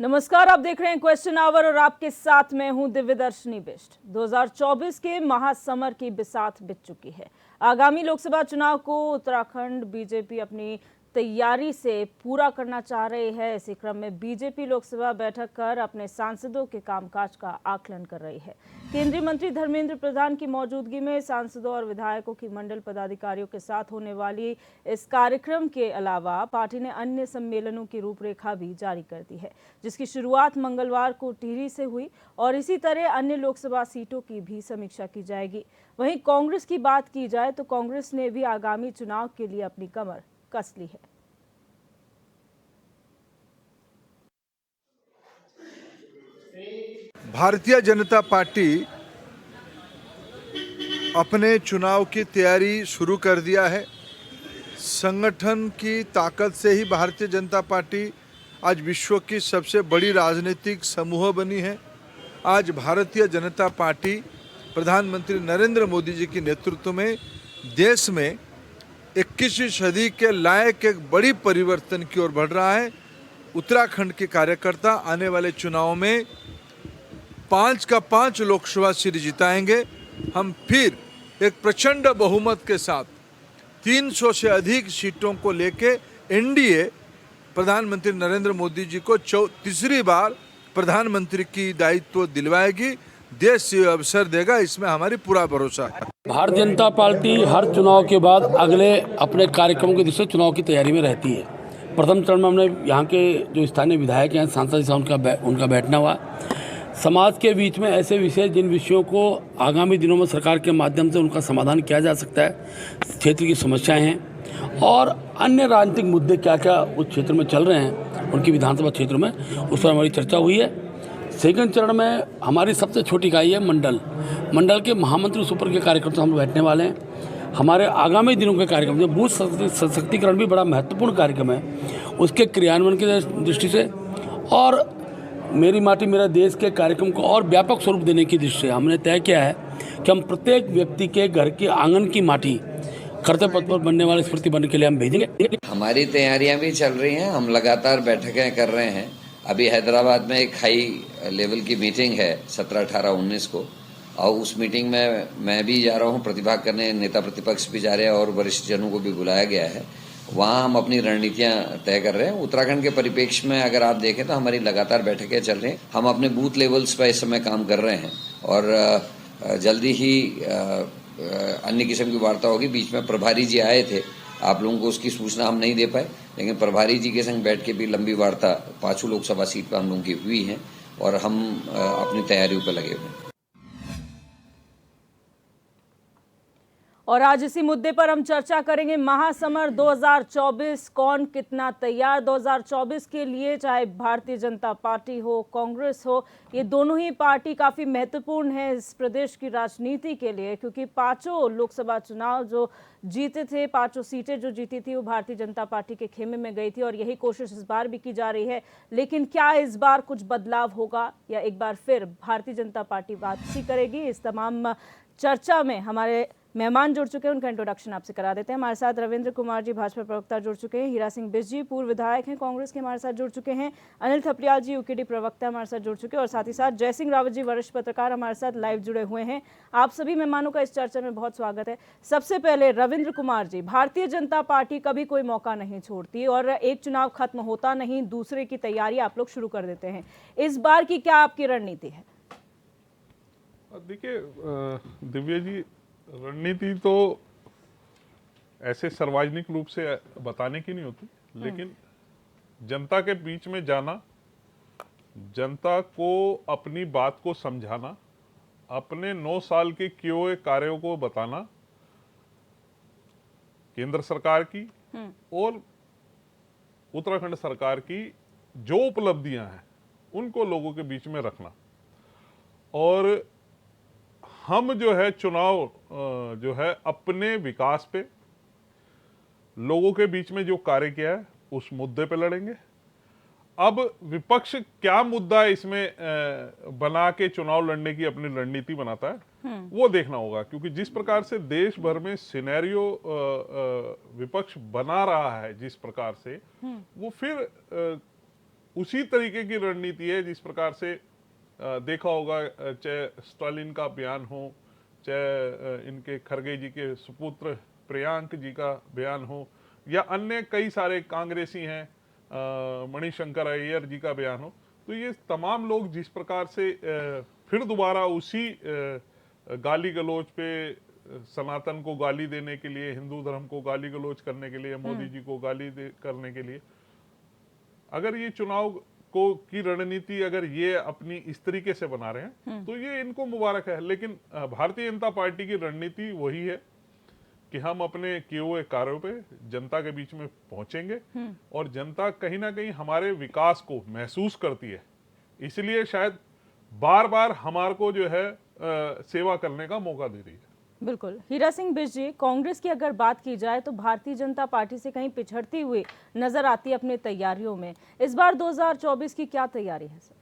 नमस्कार, आप देख रहे हैं क्वेश्चन आवर और आपके साथ मैं हूं दिव्यदर्शनी बिष्ट। 2024 के महासमर की बिसात बित चुकी है। आगामी लोकसभा चुनाव को उत्तराखंड बीजेपी अपनी तैयारी से पूरा करना चाह रही है। इसी क्रम में बीजेपी लोकसभा बैठक कर अपने सांसदों के कामकाज का आकलन कर रही है। केंद्रीय मंत्री धर्मेंद्र प्रधान की मौजूदगी में सांसदों और विधायकों की मंडल पदाधिकारियों के साथ होने वाली इस कार्यक्रम के अलावा पार्टी ने अन्य सम्मेलनों की रूपरेखा भी जारी कर दी है, जिसकी शुरुआत मंगलवार को टिहरी से हुई और इसी तरह अन्य लोकसभा सीटों की भी समीक्षा की जाएगी। वहीं कांग्रेस की बात की जाए तो कांग्रेस ने भी आगामी चुनाव के लिए अपनी कमर कस ली है। भारतीय जनता पार्टी अपने चुनाव की तैयारी शुरू कर दिया है। संगठन की ताकत से ही भारतीय जनता पार्टी आज विश्व की सबसे बड़ी राजनीतिक समूह बनी है। आज भारतीय जनता पार्टी प्रधानमंत्री नरेंद्र मोदी जी के नेतृत्व में देश में 21वीं सदी के लायक एक बड़ी परिवर्तन की ओर बढ़ रहा है। उत्तराखंड के कार्यकर्ता आने वाले चुनाव में 5 का 5 लोकसभा सीट जिताएंगे। हम फिर एक प्रचंड बहुमत के साथ 300 से अधिक सीटों को लेके एनडीए प्रधानमंत्री नरेंद्र मोदी जी को तीसरी बार प्रधानमंत्री की दायित्व दिलवाएगी। देश ये अवसर देगा, इसमें हमारी पूरा भरोसा है। भारतीय जनता पार्टी हर चुनाव के बाद अगले अपने कार्यक्रमों की दृष्टि से चुनाव की तैयारी में रहती है। प्रथम चरण में हमने यहाँ के जो स्थानीय विधायक हैं, सांसद से उनका बैठना हुआ। समाज के बीच में ऐसे विषय जिन विषयों को आगामी दिनों में सरकार के माध्यम से उनका समाधान किया जा सकता है, क्षेत्र की समस्याएं हैं और अन्य राजनीतिक मुद्दे क्या क्या उस क्षेत्र में चल रहे हैं उनकी विधानसभा क्षेत्र में, उस पर हमारी चर्चा हुई है। सेकंड चरण में हमारी सबसे छोटी इकाई है मंडल के महामंत्री सुपर के कार्यक्रम से हम बैठने वाले हैं। हमारे आगामी दिनों के कार्यक्रम में बूथ सशक्तिकरण भी बड़ा महत्वपूर्ण कार्यक्रम है, उसके क्रियान्वयन की दृष्टि से और मेरी माटी मेरा देश के कार्यक्रम को और व्यापक स्वरूप देने की दृष्टि से हमने तय किया है कि हम प्रत्येक व्यक्ति के घर के आंगन की माटी कर्तव्य पथ पर बनने वाली स्मृति बनने के लिए हम भेजेंगे। हमारी तैयारियां भी चल रही हैं, हम लगातार बैठकें कर रहे हैं। अभी हैदराबाद में एक हाई लेवल की मीटिंग है 17, 18, 19 को और उस मीटिंग में मैं भी जा रहा हूं प्रतिभाग करने, नेता प्रतिपक्ष भी जा रहे हैं और वरिष्ठ जनों को भी बुलाया गया है। वहाँ हम अपनी रणनीतियां तय कर रहे हैं। उत्तराखंड के परिप्रेक्ष्य में अगर आप देखें तो हमारी लगातार बैठकें चल रही हैं। हम अपने बूथ लेवल्स पर इस समय काम कर रहे हैं और जल्दी ही अन्य किस्म की वार्ता होगी। बीच में प्रभारी जी आए थे, आप लोगों को उसकी सूचना हम नहीं दे पाए, लेकिन प्रभारी जी के संग बैठ के भी लंबी वार्ता 5 लोकसभा सीट पर हम लोगों की हुई है और हम अपनी तैयारियों पर लगे हुए हैं। और आज इसी मुद्दे पर हम चर्चा करेंगे। महासमर 2024 कौन कितना तैयार 2024 के लिए, चाहे भारतीय जनता पार्टी हो, कांग्रेस हो, ये दोनों ही पार्टी काफ़ी महत्वपूर्ण है इस प्रदेश की राजनीति के लिए, क्योंकि 5 लोकसभा चुनाव जो जीते थे, 5 सीटें जो जीती थी वो भारतीय जनता पार्टी के खेमे में गई थी और यही कोशिश इस बार भी की जा रही है। लेकिन क्या इस बार कुछ बदलाव होगा या एक बार फिर भारतीय जनता पार्टी वापसी करेगी? इस तमाम चर्चा में हमारे मेहमान जुड़ चुके हैं, उनका इंट्रोडक्शन आपसे करा देते हैं। हमारे साथ रविंद्र कुमार जी भाजपा प्रवक्ता जुड़ चुके हैं, हीरा सिंह बिष्ट जी पूर्व विधायक हैं कांग्रेस के हमारे साथ जुड़ चुके हैं, अनिल थपलियाल जी यूकेडी प्रवक्ता हमारे साथ जुड़ चुके हैं और साथ ही साथ जय सिंह रावत जी वरिष्ठ पत्रकार हमारे साथ लाइव जुड़े हुए हैं। आप सभी मेहमानों का इस चर्चा में बहुत स्वागत है। सबसे पहले रविंद्र कुमार जी, भारतीय जनता पार्टी कभी कोई मौका नहीं छोड़ती और एक चुनाव खत्म होता नहीं दूसरे की तैयारी आप लोग शुरू कर देते हैं। इस बार की क्या आपकी रणनीति है? देखिए दिव्या जी, रणनीति तो ऐसे सार्वजनिक रूप से बताने की नहीं होती, लेकिन जनता के बीच में जाना, जनता को अपनी बात को समझाना, अपने 9 साल के किए हुए कार्यों को बताना, केंद्र सरकार की और उत्तराखंड सरकार की जो उपलब्धियां हैं उनको लोगों के बीच में रखना। और हम जो है चुनाव जो है अपने विकास पे, लोगों के बीच में जो कार्य किया है उस मुद्दे पे लड़ेंगे। अब विपक्ष क्या मुद्दा इसमें बना के चुनाव लड़ने की अपनी रणनीति बनाता है वो देखना होगा, क्योंकि जिस प्रकार से देश भर में सिनेरियो विपक्ष बना रहा है जिस प्रकार से, वो फिर उसी तरीके की रणनीति है जिस प्रकार से देखा होगा, चाहे स्टालिन का बयान हो, चाहे इनके खरगे जी के सुपुत्र प्रियांक जी का बयान हो, या अन्य कई सारे कांग्रेसी हैं, मणिशंकर अय्यर जी का बयान हो, तो ये तमाम लोग जिस प्रकार से फिर दोबारा उसी गाली गलौज पे, सनातन को गाली देने के लिए, हिंदू धर्म को गाली गलौज करने के लिए, मोदी जी को गाली करने के लिए, अगर ये चुनाव को की रणनीति अगर ये अपनी इस तरीके से बना रहे हैं तो ये इनको मुबारक है। लेकिन भारतीय जनता पार्टी की रणनीति वही है कि हम अपने किए हुए कार्यों पे जनता के बीच में पहुंचेंगे, और जनता कहीं ना कहीं हमारे विकास को महसूस करती है, इसलिए शायद बार बार हमारे को जो है सेवा करने का मौका दे रही है। बिल्कुल। हीरा सिंह बिष्ट जी, कांग्रेस की अगर बात की जाए तो भारतीय जनता पार्टी से कहीं पिछड़ती हुई नजर आती है अपनी तैयारियों में। इस बार 2024 की क्या तैयारी है सर?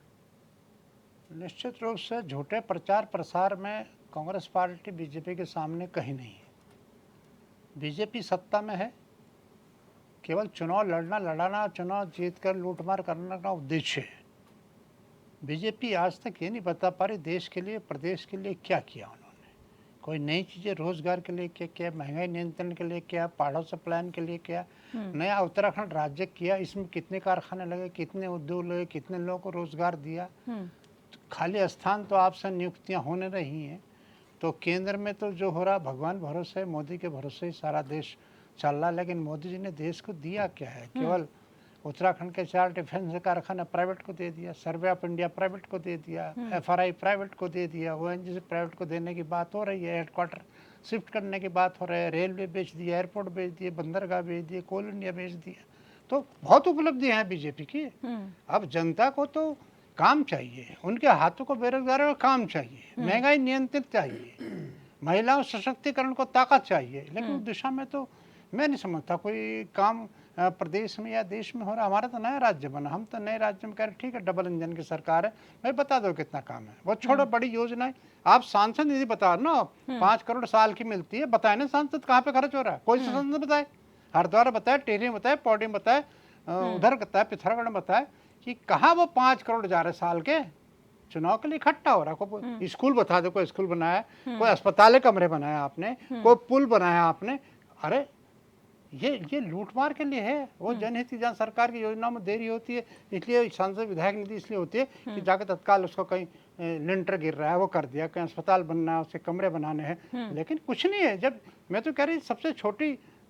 निश्चित रूप से झूठे प्रचार प्रसार में कांग्रेस पार्टी बीजेपी के सामने कहीं नहीं है। बीजेपी सत्ता में है, केवल चुनाव लड़ाना, चुनाव जीतकर लूटमार करने का उद्देश्य है। बीजेपी आज तक ये नहीं बता पा रही देश के लिए, प्रदेश के लिए क्या किया उन्होंने। कोई नई चीज़ें रोजगार के लिए क्या किया, महंगाई नियंत्रण के लिए क्या, पहाड़ों से प्लान के लिए क्या, नया उत्तराखंड राज्य किया, इसमें कितने कारखाने लगे, कितने उद्योग लगे, कितने लोगों को रोजगार दिया। तो खाली स्थान तो आपसे नियुक्तियां होने रही हैं। तो केंद्र में तो जो हो रहा भगवान भरोसे, मोदी के भरोसे ही सारा देश चल रहा, लेकिन मोदी जी ने देश को दिया क्या है? केवल उत्तराखंड के 4 डिफेंस कारखाना प्राइवेट को दे दिया, सर्वे ऑफ इंडिया प्राइवेट को दे दिया, FRI प्राइवेट को दे दिया, ONGC प्राइवेट को देने की बात हो रही है, हेडक्वार्टर शिफ्ट करने की बात हो रही है, रेलवे बेच दिया, एयरपोर्ट बेच दिए, बंदरगाह बेच दिए, कोल इंडिया बेच दिया। तो बहुत उपलब्धियां हैं बीजेपी की। अब जनता को तो काम चाहिए, उनके हाथों को बेरोजगारों को काम चाहिए, महंगाई नियंत्रित चाहिए, महिलाओं सशक्तिकरण को ताकत चाहिए, लेकिन उस दिशा में तो मैं नहीं समझता कोई काम प्रदेश में या देश में हो रहा। हमारा तो नया राज्य बना, हम तो नए राज्य में कह रहे ठीक है डबल इंजन की सरकार है, भाई बता दो कितना काम है, वो छोड़ो बड़ी योजनाएं। आप सांसद निधि बता ना, 5 करोड़ साल की मिलती है, बताए ना सांसद कहाँ पे खर्च हो रहा है, कोई सांसद बताए? हरिद्वार बताए, टेहरी बताए, पौड़ी बताए, उधर बताए, पिथौरागढ़ बताए कि कहाँ वो 5 करोड़ जा रहे साल के चुनाव के लिए इकट्ठा हो रहा। कोई स्कूल बता दो, कोई स्कूल बनाया, कोई अस्पताल कमरे बनाया आपने, कोई पुल बनाया आपने। अरे ये लूटमार के लिए है। वो जनहित जहाँ सरकार की योजनाओं में देरी होती है, इसलिए सांसद विधायक निधि इसलिए होती है कि जाकर तत्काल उसको कहीं लिंटर गिर रहा है वो कर दिया, कहीं अस्पताल बनना है उसके कमरे बनाने हैं, लेकिन कुछ नहीं है। जब मैं तो कह रही सबसे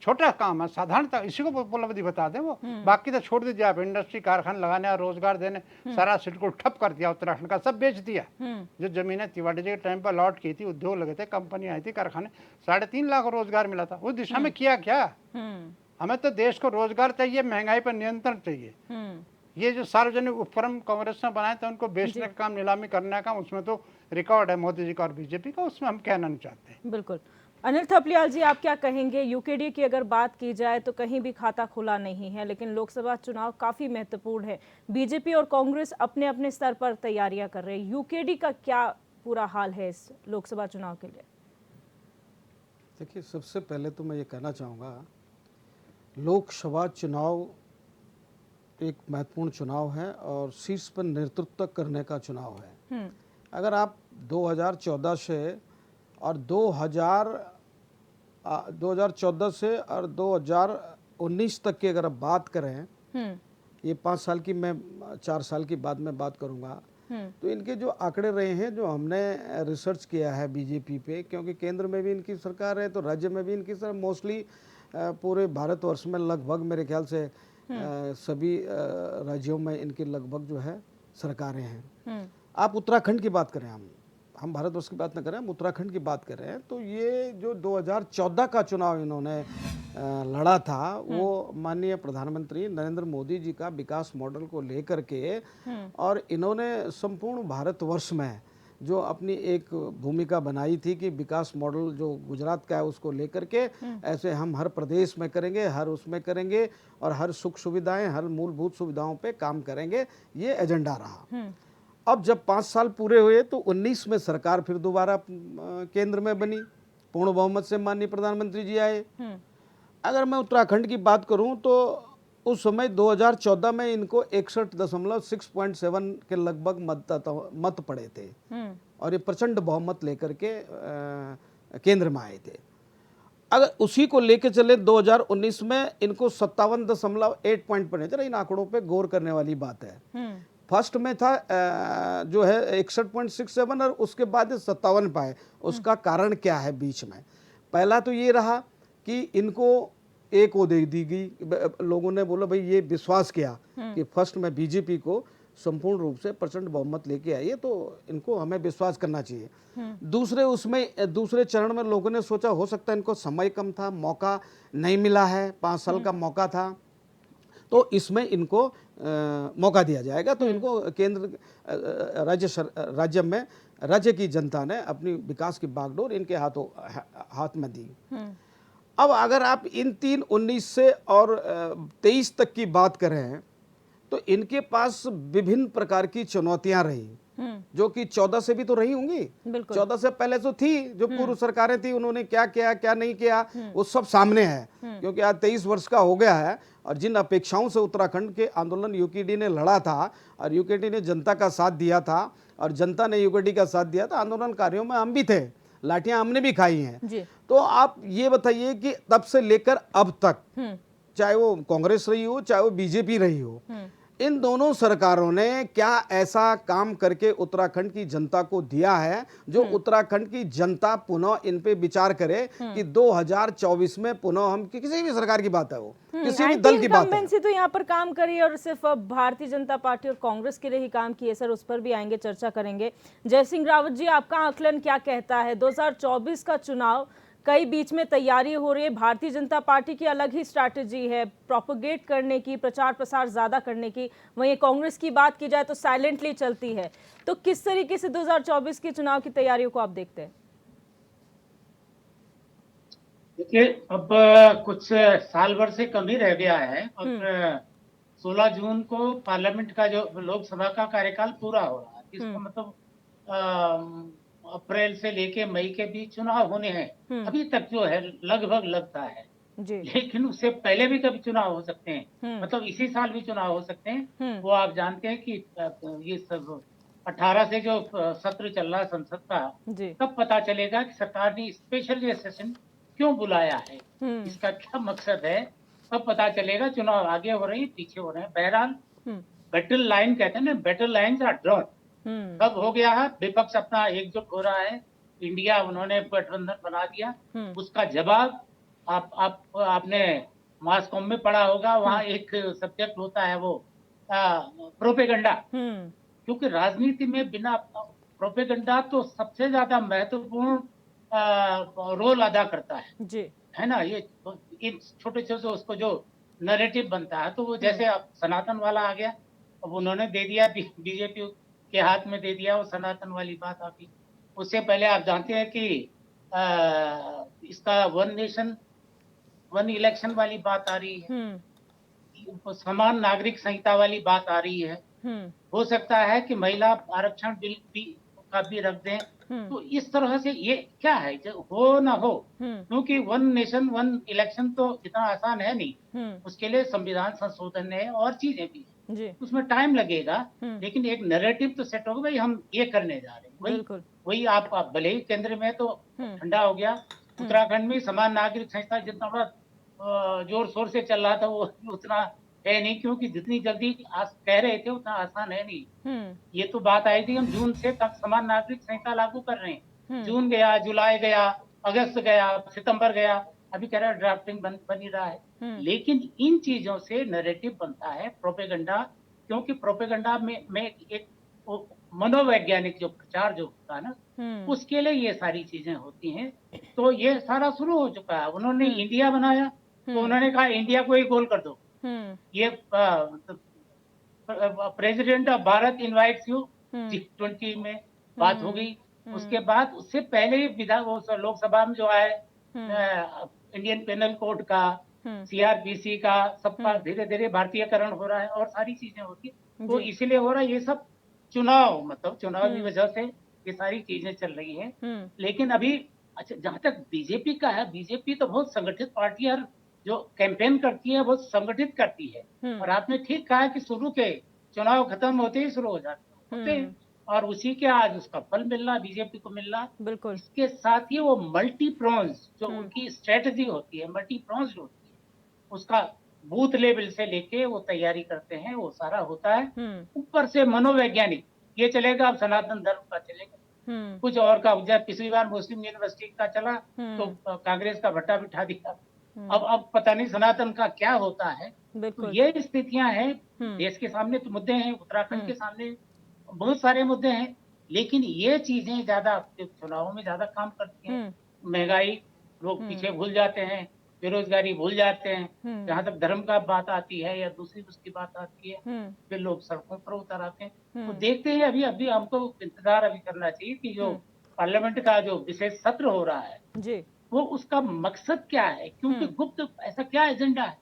छोटा काम है, साधारणता इसी को उपलब्धि बता दें वो, बाकी तो छोड़ दीजिए आप। इंडस्ट्री कारखाने लगाने और रोजगार देने, सारा सिडको ठप कर दिया, उत्तराखंड का सब बेच दिया। जो जमीनें तिवारी जी के टाइम पर अलॉट की थी, उद्योग लगे थे, कंपनी आई थी, कारखाने, 3.5 लाख रोजगार मिला था। उस दिशा में किया क्या? हमें तो देश को रोजगार चाहिए, महंगाई पर नियंत्रण चाहिए। ये जो सार्वजनिक उपक्रम कांग्रेस ने बनाए थे उनको बेचने का काम, नीलामी करने का काम, उसमें तो रिकॉर्ड है मोदी जी का और बीजेपी का, उसमें हम कहना नहीं चाहते। बिल्कुल। अनिल थपलियाल जी, आप क्या कहेंगे? यूकेडी की अगर बात की जाए तो कहीं भी खाता खुला नहीं है, लेकिन लोकसभा चुनाव काफी महत्वपूर्ण है। बीजेपी और कांग्रेस अपने अपने स्तर पर तैयारियां कर रहे हैं। यूकेडी का क्या पूरा हाल है इस लोकसभा चुनाव के लिए? देखिए, सबसे पहले तो मैं ये कहना चाहूँगा, लोकसभा चुनाव एक महत्वपूर्ण चुनाव है और शीर्ष पर नेतृत्व करने का चुनाव है। अगर आप 2014 से और 2014 से और 2019 तक की अगर आप बात करें, ये 5 साल की, मैं 4 साल की बाद में बात करूंगा, तो इनके जो आंकड़े रहे हैं, जो हमने रिसर्च किया है बीजेपी पे, क्योंकि केंद्र में भी इनकी सरकार है तो राज्य में भी इनकी सरकार, मोस्टली पूरे भारतवर्ष में लगभग मेरे ख्याल से सभी राज्यों में इनकी लगभग जो है सरकारें हैं। आप उत्तराखंड की बात करें, हम भारतवर्ष की बात न करें, हम उत्तराखंड की बात कर रहे हैं, तो ये जो 2014 का चुनाव इन्होंने लड़ा था, वो माननीय प्रधानमंत्री नरेंद्र मोदी जी का विकास मॉडल को लेकर के, और इन्होंने संपूर्ण भारतवर्ष में जो अपनी एक भूमिका बनाई थी कि विकास मॉडल जो गुजरात का है उसको लेकर के ऐसे हम हर प्रदेश में करेंगे, हर उसमें करेंगे, और हर सुख सुविधाएं, हर मूलभूत सुविधाओं पे काम करेंगे, ये एजेंडा रहा। अब जब 5 साल पूरे हुए तो 19 में सरकार फिर दोबारा केंद्र में बनी, पूर्ण बहुमत से माननीय प्रधानमंत्री जी आए। अगर मैं उत्तराखंड की बात करूं तो उस समय 2014 में इनको 61.6.7 के लगभग मत पड़े थे और ये प्रचंड बहुमत लेकर के केंद्र में आए थे। अगर उसी को लेके चले 2019 में इनको 57.8 पॉइंट पड़े। जरा इन आंकड़ों पे गौर करने वाली बात है। फर्स्ट में था जो है 61.67 और उसके बाद 57 पाए। उसका कारण क्या है बीच में? पहला तो ये रहा कि इनको एक वो दे दी गई, लोगों ने बोला भाई ये विश्वास किया कि फर्स्ट में बीजेपी को संपूर्ण रूप से प्रचंड बहुमत लेके आई है तो इनको हमें विश्वास करना चाहिए। दूसरे चरण में लोगों ने सोचा हो सकता है इनको समय कम था, मौका नहीं मिला है, 5 साल का मौका था तो इसमें इनको मौका दिया जाएगा। तो इनको केंद्र राज्य की जनता ने अपनी विकास की बागडोर इनके हाथ में दी। अब अगर आप इन 19 से और 23 तक की बात करें तो इनके पास विभिन्न प्रकार की चुनौतियां रही जो कि 14 से भी तो रही होंगी। 14 से पहले तो थी, जो पूर्व सरकारें थी उन्होंने क्या किया क्या नहीं किया वो सब सामने है। क्योंकि आज 23 वर्ष का हो गया है और जिन अपेक्षाओं से उत्तराखंड के आंदोलन यूकेडी ने लड़ा था और यूकेडी ने जनता का साथ दिया था और जनता ने यूकेडी का साथ दिया था, आंदोलनकारियों में हम भी थे, लाठियां हमने भी खाई हैं। तो आप ये बताइए कि तब से लेकर अब तक चाहे वो कांग्रेस रही हो चाहे वो बीजेपी रही हो, इन दोनों सरकारों ने क्या ऐसा काम करके उत्तराखंड की जनता को दिया है जो उत्तराखंड की जनता पुनः इन पे विचार करे कि 2024 में पुनः हम किसी भी सरकार की बात है वो किसी भी दल की बात है तो यहाँ पर काम करी और सिर्फ अब भारतीय जनता पार्टी और कांग्रेस के लिए ही काम किए सर, उस पर भी आएंगे, चर्चा करेंगे। जय सिंह रावत जी, आपका आकलन क्या कहता है? 2024 का चुनाव कई बीच में तैयारी हो रही है, भारतीय जनता पार्टी की अलग ही स्ट्रैटेजी है प्रोपोगेट करने की, प्रचार प्रसार ज्यादा करने की, वहीं कांग्रेस की बात की जाए तो साइलेंटली चलती है। तो किस तरीके से 2024 के चुनाव की तैयारियों को आप देखते हैं? देखिए, अब कुछ साल भर से कम ही रह गया है। अब 16 जून को पार्लियामेंट का जो लोकसभा का कार्यकाल पूरा हो रहा है, इसका मतलब अप्रैल से लेके मई के बीच चुनाव होने हैं। अभी तक जो है लगभग लगता है जी। लेकिन उससे पहले भी कभी चुनाव हो सकते हैं, मतलब इसी साल भी चुनाव हो सकते हैं। वो आप जानते हैं कि ये सब 18 से जो सत्र चल रहा है संसद का, तब पता चलेगा कि सरकार ने स्पेशल ये सेशन क्यों बुलाया है, इसका क्या मकसद है, तब पता चलेगा। चुनाव आगे हो रहे हैं पीछे हो रहे हैं। बहरहाल बैटल लाइन कहते हैं ना, बैटल लाइन्स आर ड्रॉन। तब हो गया है, विपक्ष अपना एकजुट हो रहा है, इंडिया उन्होंने गठबंधन बना दिया। उसका जवाब आपने मास कॉम में पढ़ा होगा, वहाँ एक सब्जेक्ट होता है वो प्रोपेगेंडा। क्योंकि राजनीति में बिना प्रोपेगेंडा तो सबसे ज्यादा महत्वपूर्ण रोल अदा करता है ना। ये छोटे छोटे उसको जो नैरेटिव बनता है, तो वो जैसे अब सनातन वाला आ गया, अब उन्होंने दे दिया, बीजेपी के हाथ में दे दिया वो सनातन वाली बात आ गई। उससे पहले आप जानते हैं कि इसका 1 नेशन 1 इलेक्शन वाली बात आ रही है, समान नागरिक संहिता वाली बात आ रही है। हो सकता है कि महिला आरक्षण बिल का भी रख दें। तो इस तरह से ये क्या है, जो हो ना हो, क्योंकि 1 नेशन 1 इलेक्शन तो इतना आसान है नहीं, उसके लिए संविधान संशोधन है और चीजें भी है, उसमें टाइम लगेगा। लेकिन एक नैरेटिव तो सेट होगा, भाई हम ये करने जा रहे हैं। वही आप भले ही केंद्र में तो ठंडा हो गया, उत्तराखंड में समान नागरिक संहिता जितना बड़ा जोर शोर से चल रहा था वो उतना है नहीं, क्योंकि जितनी जल्दी कह रहे थे उतना आसान है नहीं। ये तो बात आई थी हम जून से समान नागरिक संहिता लागू कर रहे हैं, जून गया, जुलाई गया, अगस्त गया, सितंबर गया, अभी कह रहा है ड्राफ्टिंग बन ही रहा है। लेकिन इन चीजों से नैरेटिव बनता है प्रोपेगेंडा, क्योंकि प्रोपेगेंडा में एक मनोवैज्ञानिक जो प्रचार जो होता है ना, उसके लिए ये सारी चीजें होती हैं। तो ये सारा शुरू हो चुका है। उन्होंने इंडिया बनाया तो उन्होंने कहा इंडिया को ही गोल कर दो। ये president of Bharat invites you G20 में बात हो गई। उसके बाद उससे पहले ही लोकसभा में जो है इंडियन पेनल कोड का, CRPC का, सबका धीरे धीरे भारतीयकरण हो रहा है और सारी चीजें होती है। तो इसीलिए हो रहा है ये सब चुनाव, मतलब चुनाव की वजह से ये सारी चीजें चल रही हैं। लेकिन अभी अच्छा, जहां तक बीजेपी का है, बीजेपी तो बहुत संगठित पार्टी है, जो कैंपेन करती है वो संगठित करती है। और आपने ठीक कहा कि शुरू के चुनाव खत्म होते ही शुरू हो जाते होते हैं, और उसी के आज उसका फल मिलना, बीजेपी को मिलना। बिल्कुल। इसके साथ ही वो मल्टी प्रोन्स जो उनकी स्ट्रेटजी होती है, मल्टी प्रोन्स होती है, उसका बूथ लेवल से लेके वो तैयारी करते हैं, वो सारा होता है। ऊपर से मनोवैज्ञानिक, ये चलेगा अब सनातन धर्म का चलेगा, कुछ और का। जब पिछली बार मुस्लिम यूनिवर्सिटी का चला तो कांग्रेस का भट्टा बिठा दिया। अब पता नहीं सनातन का क्या होता है। तो ये स्थितियां हैं देश के सामने, तो मुद्दे हैं, उत्तराखंड के सामने बहुत सारे मुद्दे हैं, लेकिन ये चीजें ज्यादा चुनावों में ज्यादा काम करती हैं। महंगाई लोग पीछे भूल जाते हैं, बेरोजगारी भूल जाते हैं। जहां तक धर्म का बात आती है या दूसरी उसकी बात आती है, फिर लोग सड़कों पर उतर आते हैं। तो देखते हैं, अभी हमको इंतजार अभी करना चाहिए कि जो पार्लियामेंट का जो विशेष सत्र हो रहा है जी, वो उसका मकसद क्या है, क्योंकि गुप्त ऐसा क्या एजेंडा है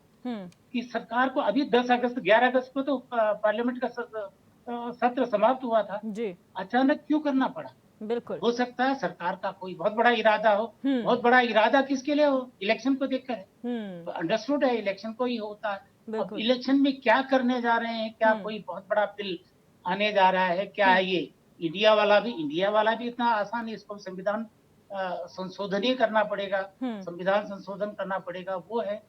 कि सरकार को अभी 11 अगस्त को तो पार्लियामेंट का सत्र समाप्त हुआ था जी, अचानक क्यों करना पड़ा। बिल्कुल। हो सकता है सरकार का कोई बहुत बड़ा इरादा हो। बहुत बड़ा इरादा किसके लिए हो, इलेक्शन को देखकर है। तो अंडरस्टूड है इलेक्शन को ही होता है। अब इलेक्शन में क्या करने जा रहे हैं, क्या कोई बहुत बड़ा बिल आने जा रहा है, क्या है ये इंडिया वाला भी इतना आसान है। इसको संविधान संशोधन ही करना पड़ेगा, संविधान संशोधन करना पड़ेगा, वो है।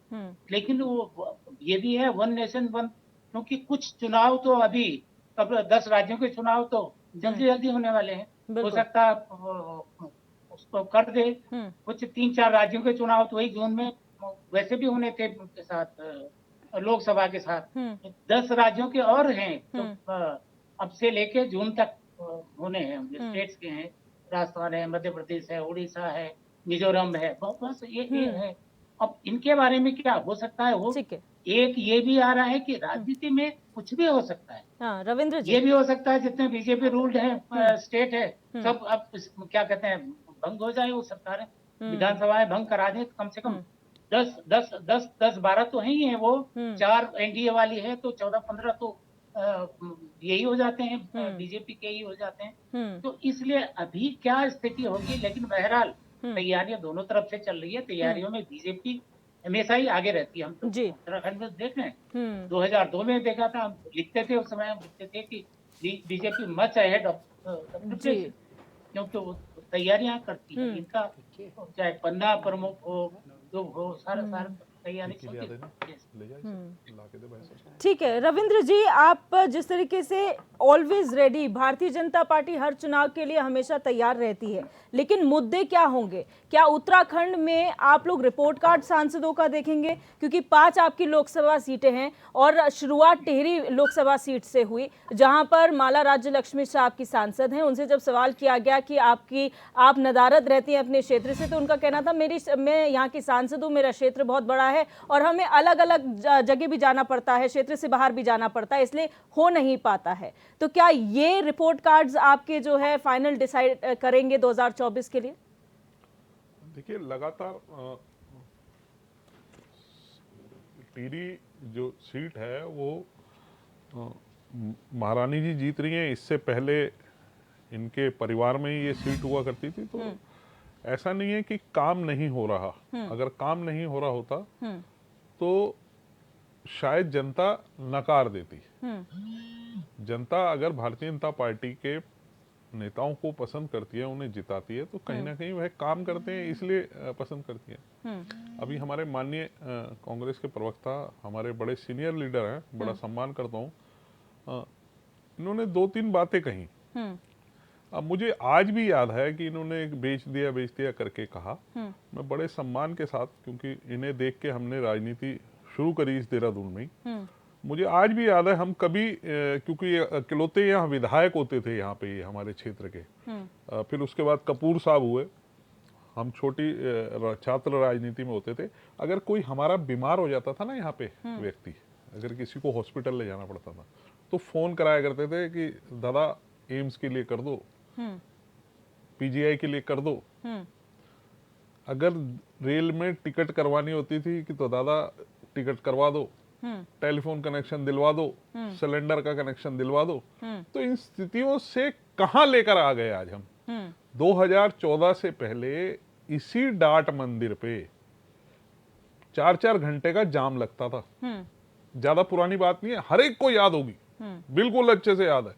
लेकिन वो ये भी है वन नेशन वन, क्योंकि कुछ चुनाव तो अभी 10 राज्यों के चुनाव तो जल्दी होने वाले हैं। हो सकता है उसको कर दे। कुछ 3-4 राज्यों के चुनाव तो वही जून में वैसे भी होने थे उनके साथ, लोकसभा के साथ। 10 राज्यों के और हैं तो अब से लेके जून तक होने हैं, स्टेट्स के हैं, राजस्थान है, मध्य प्रदेश है, उड़ीसा है, मिजोरम है, बस ये है। अब इनके बारे में क्या हो सकता है, वो एक ये भी आ रहा है कि राजनीति में कुछ भी हो सकता है। हाँ, रविंद्र जी, ये भी हो सकता है जितने बीजेपी रूल्ड है स्टेट है सब अब क्या कहते हैं भंग हो जाए, वो सरकार विधानसभाएं भंग करा दे। कम से कम 10-12 तो है ही है, वो 4 एनडीए वाली है, तो 14-15 तो यही हो जाते हैं, बीजेपी के ही हो जाते हैं। तो इसलिए अभी क्या स्थिति होगी, लेकिन बहरहाल तैयारियां दोनों तरफ से चल रही है। तैयारियों में बीजेपी हमेशा ही आगे रहती है। हम तो उत्तराखंड में देख रहे हैं, 2002 में देखा था, हम लिखते थे उस समय, हम लिखते थे कि BJP much ahead of preparation, क्योंकि वो तैयारियां करती है। इनका चाहे पन्ना प्रमुख हो जो हो, सारा तैयारी ठीक है। रविंद्र जी, आप जिस तरीके से always ready, Bharatiya Janata party हर चुनाव के लिए हमेशा तैयार रहती है, लेकिन मुद्दे क्या होंगे? क्या उत्तराखंड में आप लोग रिपोर्ट कार्ड सांसदों का देखेंगे? क्योंकि 5 आपकी लोकसभा सीटें हैं और शुरुआत टिहरी लोकसभा सीट से हुई, जहां पर माला राज्य लक्ष्मी शाह आपकी सांसद हैं। उनसे जब सवाल किया गया कि आप नदारद रहती हैं अपने क्षेत्र से, तो उनका कहना था मैं यहाँ की सांसद हूँ, मेरा क्षेत्र बहुत बड़ा है और हमें अलग अलग जगह भी जाना पड़ता है, क्षेत्र से बाहर भी जाना पड़ता है, इसलिए हो नहीं पाता है। तो क्या ये रिपोर्ट कार्ड्स आपके जो है फाइनल डिसाइड करेंगे 2024 के लिए? देखिए, लगातार टिहरी जो सीट है वो महारानी जी जीत रही हैं। इससे पहले इनके परिवार में ही ये सीट हुआ करती थी, तो ऐसा नहीं है कि काम नहीं हो रहा। अगर काम नहीं हो रहा होता तो शायद जनता नकार देती। जनता अगर भारतीय जनता पार्टी के नेताओं को पसंद करती है, उन्हें जिताती है, तो कहीं ना कहीं वह काम करते हैं, इसलिए पसंद करती है। अभी हमारे माननीय कांग्रेस के प्रवक्ता, हमारे बड़े सीनियर लीडर हैं, बड़ा सम्मान करता हूँ, इन्होंने 2-3 बातें कही। अब मुझे आज भी याद है कि इन्होंने एक बेच दिया करके कहा। मैं बड़े सम्मान के साथ, क्योंकि इन्हें देख के हमने राजनीति शुरू करी इस देहरादून में ही, मुझे आज भी याद है, हम कभी क्योंकि इकलौते यहाँ विधायक होते थे यहाँ पे हमारे क्षेत्र के, फिर उसके बाद कपूर साहब हुए, हम छोटी छात्र राजनीति में होते थे। अगर कोई हमारा बीमार हो जाता था ना यहाँ पे व्यक्ति, अगर किसी को हॉस्पिटल ले जाना पड़ता था, तो फोन कराया करते थे कि दादा एम्स के लिए कर दो, पीजीआई के लिए कर दो। अगर रेल में टिकट करवानी होती थी कि तो दादा टिकट करवा दो, टेलीफोन कनेक्शन दिलवा दो, सिलेंडर का कनेक्शन दिलवा दो। तो इन स्थितियों से कहां लेकर आ गए आज हम। 2014 से पहले इसी डाट मंदिर पे 4-4 घंटे का जाम लगता था। ज्यादा पुरानी बात नहीं है, हर एक को याद होगी, बिल्कुल अच्छे से याद है।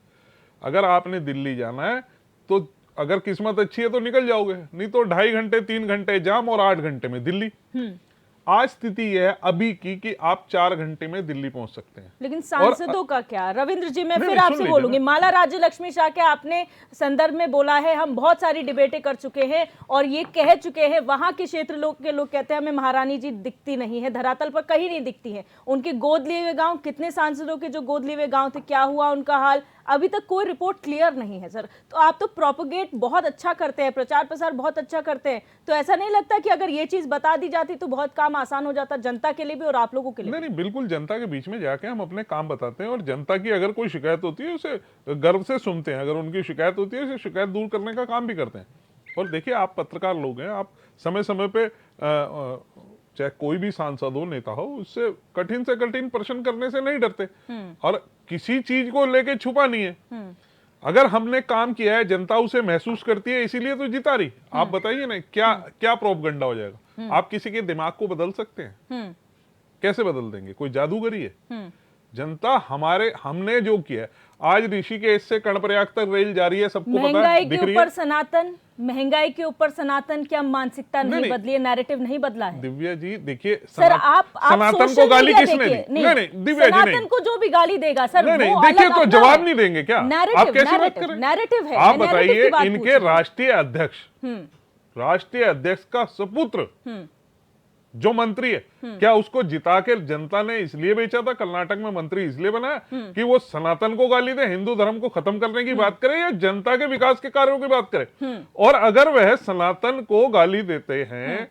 अगर आपने दिल्ली जाना है तो अगर किस्मत अच्छी है तो निकल जाओगे, नहीं तो 2.5 घंटे 3 घंटे जाम और 8 घंटे में दिल्ली। आज स्थिति यह है अभी की कि आप 4 घंटे में दिल्ली पहुंच सकते हैं। लेकिन सांसदों का क्या? रविंद्र जी, मैं नहीं, फिर नहीं, आपसे सुन बोलूंगी। लीजिए माला राज्य लक्ष्मी शाह के आपने संदर्भ में बोला है, हम बहुत सारी डिबेटें कर चुके हैं और ये कह चुके हैं, वहां के क्षेत्र के लोग कहते हैं हमें महारानी जी दिखती नहीं है, धरातल पर कहीं नहीं दिखती है। उनके गोद लिए हुए गांव, कितने सांसदों के जो गोद लिए हुए गांव थे, क्या हुआ उनका हाल, अभी तक कोई रिपोर्ट क्लियर नहीं है सर। तो आप तो प्रोपोगेट बहुत अच्छा करते हैं, प्रचार प्रसार बहुत अच्छा करते हैं, तो ऐसा नहीं लगता कि अगर ये चीज बता दी जाती तो बहुत काम आसान हो जाता, जनता के लिए भी और आप लोगों के लिए? नहीं, बिल्कुल जनता के बीच में जाके हम अपने काम बताते हैं और जनता की अगर कोई शिकायत होती है उसे गर्व से सुनते हैं। अगर उनकी शिकायत होती है उसे शिकायत दूर करने का काम भी करते हैं। और देखिए, आप पत्रकार लोग हैं, आप समय समय पे चाहे कोई भी सांसद हो, नेता हो, उससे कठिन से कठिन प्रश्न करने से नहीं डरते और किसी चीज को लेके छुपा नहीं है। अगर हमने काम किया है, जनता उसे महसूस करती है, इसीलिए तो जिता रही। आप बताइए ना, क्या क्या प्रोपगंडा हो जाएगा? आप किसी के दिमाग को बदल सकते हैं? कैसे बदल देंगे? कोई जादूगरी है? जनता हमने जो किया है, आज ऋषिकेश से कर्णप्रयाग तक रेल जा रही है, सबको पता है, महंगाई दिख के रही ऊपर है। सनातन, महंगाई के ऊपर सनातन, क्या मानसिकता नहीं बदली है, नैरेटिव नहीं बदला है? दिव्या जी देखिए, सर आप सनातन सोशल को गाली मीडिया किसने दी? देखिए, नहीं, दिव्या जी सनातन नहीं। को जो भी गाली देगा सर, नहीं, वो देखिए, अलग तो अपना जवाब है। नहीं देंगे क्या? नैरेटिव, आप कैसे बात नैरेटिव, करें? नैरेटिव है। आप मैं नैरेटिव बताइए, की बात पूछ इनके रही हूँ। राष्ट्रीय अध्यक्ष, राष्ट्रीय अध्यक्ष का सपुत्र जो मंत्री है, क्या उसको जिता के जनता ने इसलिए बेचा था, कर्नाटक में मंत्री इसलिए बनाया कि वो सनातन को गाली दे, हिंदू धर्म को खत्म करने की बात करे या जनता के विकास के कार्यों की बात करे? और अगर वह सनातन को गाली देते हैं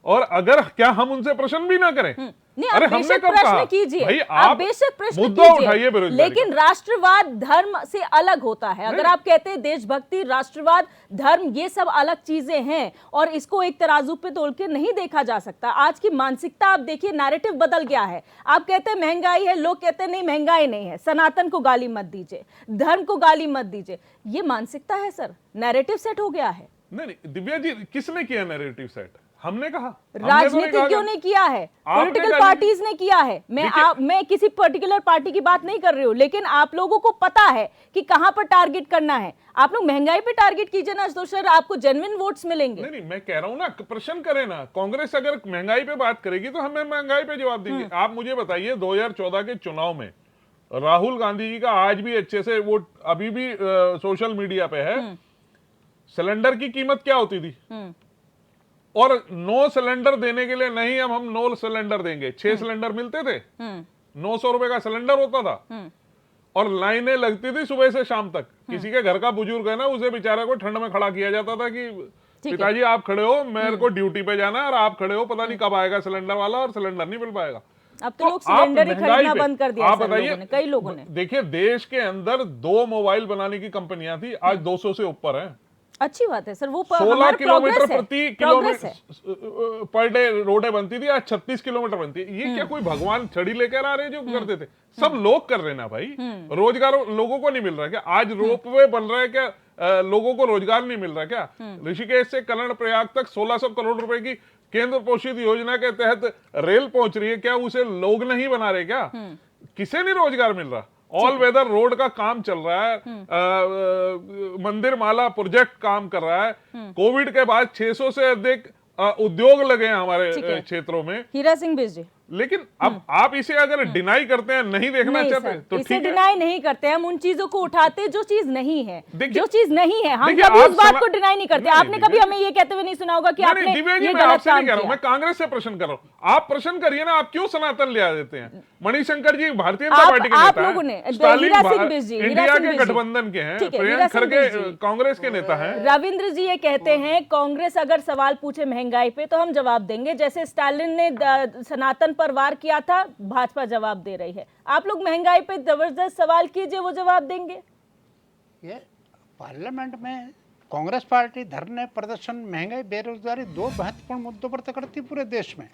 और अगर क्या हम उनसे प्रश्न भी ना करें? नहीं, अरे आप हमने बेशक कब प्रश्न कहा? कीजिए, भाई आप बेशक प्रश्न मुद्दा उठाइए कीजिए, बेरोजगारी लेकिन राष्ट्रवाद धर्म से अलग होता है। अगर आप कहते हैं देशभक्ति, राष्ट्रवाद, धर्म, ये सब अलग चीजें हैं और इसको एक तराजू पे तोल के नहीं देखा जा सकता। आज की मानसिकता आप देखिए, नैरेटिव बदल गया है। आप कहते हैं महंगाई है, लोग कहते हैं नहीं महंगाई नहीं है, सनातन को गाली मत दीजिए, धर्म को गाली मत दीजिए। ये मानसिकता है सर, नैरेटिव सेट हो गया है। नहीं, दिव्या जी, किसने किया नैरेटिव सेट? हमने कहा, राजनीतिज्ञों ने किया है, पॉलिटिकल पार्टीज ने किया है। मैं किसी पर्टिकुलर पार्टी की बात नहीं कर रही हूँ, लेकिन आप लोगों को पता है कि कहां पर टारगेट करना है। आप लोग महंगाई पे टारगेट कीजिए ना, तो सर आपको जेन्युइन वोट्स मिलेंगे। नहीं, मैं कह रहा हूं ना, प्रश्न करें ना। कांग्रेस अगर महंगाई पे बात करेगी तो हमें महंगाई पे जवाब देंगे। आप मुझे बताइए, 2014 के चुनाव में राहुल गांधी जी का आज भी अच्छे से वो अभी भी सोशल मीडिया पे है, सिलेंडर की कीमत क्या होती थी? और 9 सिलेंडर देने के लिए नहीं, हम 9 सिलेंडर देंगे, 6 सिलेंडर मिलते थे, 900 रुपए का सिलेंडर होता था और लाइनें लगती थी सुबह से शाम तक। किसी के घर का बुजुर्ग है ना, उसे बेचारा को ठंड में खड़ा किया जाता था कि पिताजी आप खड़े हो, मेरे को ड्यूटी पे जाना है और आप खड़े हो, पता नहीं कब आएगा सिलेंडर वाला और सिलेंडर नहीं मिल पाएगा। अब तो लोग सिलेंडर ही खरीदना बंद कर दिया सर, लोगों ने, कई लोगों ने। देखिए, देश के अंदर 2 मोबाइल बनाने की कंपनियां थी, आज 200 से ऊपर है। अच्छी बात है सर, वो 16 किलोमीटर प्रति किलोमीटर पर डे रोडें बनती थी, आज 36 किलोमीटर बनती है। ये क्या कोई भगवान छड़ी लेकर आ रहे हैं जो करते थे? सब लोग कर रहे हैं ना भाई। रोजगार लोगों को नहीं मिल रहा क्या? आज रोपवे बन रहा है क्या? लोगों को रोजगार नहीं मिल रहा क्या? ऋषिकेश से कर्णप्रयाग तक 1600 करोड़ रुपए की केंद्र पोषित योजना के तहत रेल पहुंच रही है, क्या उसे लोग नहीं बना रहे क्या? किसे नहीं रोजगार मिल रहा? ऑल वेदर रोड का काम चल रहा है, मंदिर माला प्रोजेक्ट काम कर रहा है। कोविड के बाद 600 से अधिक उद्योग लगे हैं हमारे क्षेत्रों में। हीरा सिंह बिज जी, लेकिन अब आप इसे अगर डिनाई करते हैं, नहीं देखना चाहते, तो इसे ठीक है। डिनाई नहीं करते, हम उन चीजों को उठाते जो चीज नहीं है, देखिए- जो चीज नहीं है, हम देखिए, कभी आप उस बात सना- को डिनाई नहीं करते। नहीं, आपने नहीं, कभी हमें ये कहते हुए नहीं सुना होगा कि नहीं, आपने दिव्या जी, ये मैं गलत आपसे नहीं काम कह रहा हूं, किया। मैं कांग्रेस से प्रश्न कर रहा हूं। आप प्रश्न करिए ना, आप क्यों सनातन ले आ देते हैं? मणिशंकर जी भारतीय जनता पार्टी के आप नेता लोगों ने, हैं, स्टालिन हीरा सिंह बिज जी, हीरा इंडिया सिंह के बिज जी। गठबंधन के हैं, ठीक है, हीरा प्रियंक सिंह खड़गे बिज जी। कांग्रेस के नेता हैं। रविंद्र जी ये कहते हैं कांग्रेस अगर सवाल पूछे महंगाई पे तो हम जवाब देंगे, जैसे स्टालिन ने सनातन पर वार किया था, भाजपा जवाब दे रही है। आप लोग महंगाई पे जबरदस्त सवाल कीजिए, वो जवाब देंगे। ये पार्लियामेंट में कांग्रेस पार्टी धरने, प्रदर्शन, महंगाई, बेरोजगारी 2 महत्वपूर्ण मुद्दों पर करती पूरे देश में।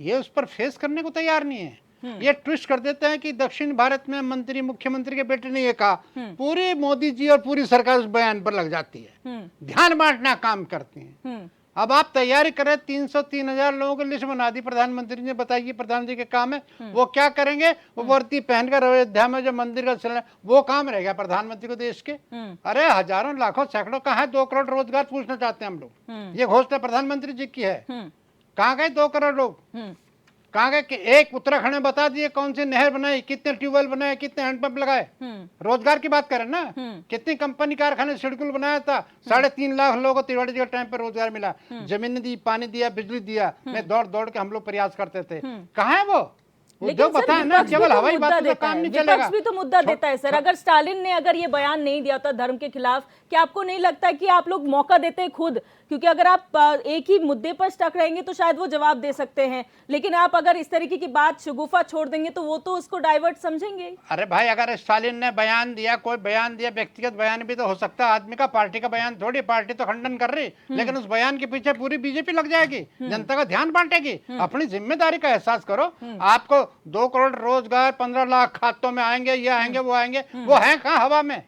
ये उस पर फेस करने को तैयार नहीं है। ये ट्विस्ट कर देते हैं कि दक्षिण भारत में मंत्री, मुख्यमंत्री के बेटे ने ये कहा, पूरी मोदी जी और पूरी सरकार उस बयान पर लग जाती है, ध्यान बांटना काम करती है। अब आप तैयारी करें, 303,000 लोगों की लिस्ट बना दी प्रधानमंत्री ने, बताइए प्रधानमंत्री के काम है वो क्या करेंगे? वो वर्दी पहनकर अयोध्या में जो मंदिर का चल, वो काम रह गया प्रधानमंत्री को देश के? अरे हजारों लाखों सैकड़ों कहाँ है 2 करोड़ रोजगार पूछना चाहते हैं हम लोग। ये घोषणा प्रधानमंत्री जी की है। कहाँ गए 2 करोड़ लोग? कहाँ गए? कि एक उत्तराखंड में बता दिए कौन सी नहर बनाई, कितने ट्यूबवेल बनाए, कितने हैंडपंप लगाए। रोजगार की बात करें ना, कितनी कंपनी कारखाने शेड्यूल बनाया था, 3.5 लाख लोगों को तिवाड़ी जी के टाइम पर रोजगार मिला, जमीन दी, पानी दिया, बिजली दिया, मैं दौड़ दौड़ के हम लोग प्रयास करते थे। कहाँ है वो? लेकिन बता है ना, केवल हवाई बात से काम नहीं चलेगा। विपक्ष भी तो मुद्दा देता है सर। अगर स्टालिन ने अगर ये बयान नहीं दिया था धर्म के खिलाफ, क्या आपको नहीं लगता कि आप लोग मौका देते हैं खुद? क्योंकि अगर आप एक ही मुद्दे पर स्टक रहेंगे तो शायद वो जवाब दे सकते हैं, लेकिन आप अगर इस तरीके की बात शगुफा छोड़ देंगे तो वो तो उसको डाइवर्ट समझेंगे। अरे भाई, अगर स्टालिन ने बयान दिया, कोई बयान दिया, व्यक्तिगत बयान भी तो हो सकता है आदमी का, पार्टी का बयान थोड़ी। पार्टी तो खंडन कर रही, लेकिन उस बयान के पीछे पूरी बीजेपी लग जाएगी, जनता का ध्यान बांटेगी। अपनी जिम्मेदारी का एहसास करो। आपको 2 करोड़ रोजगार, 15 लाख खातों में आएंगे, ये आएंगे, वो आएंगे, वो है कहाँ हवा में?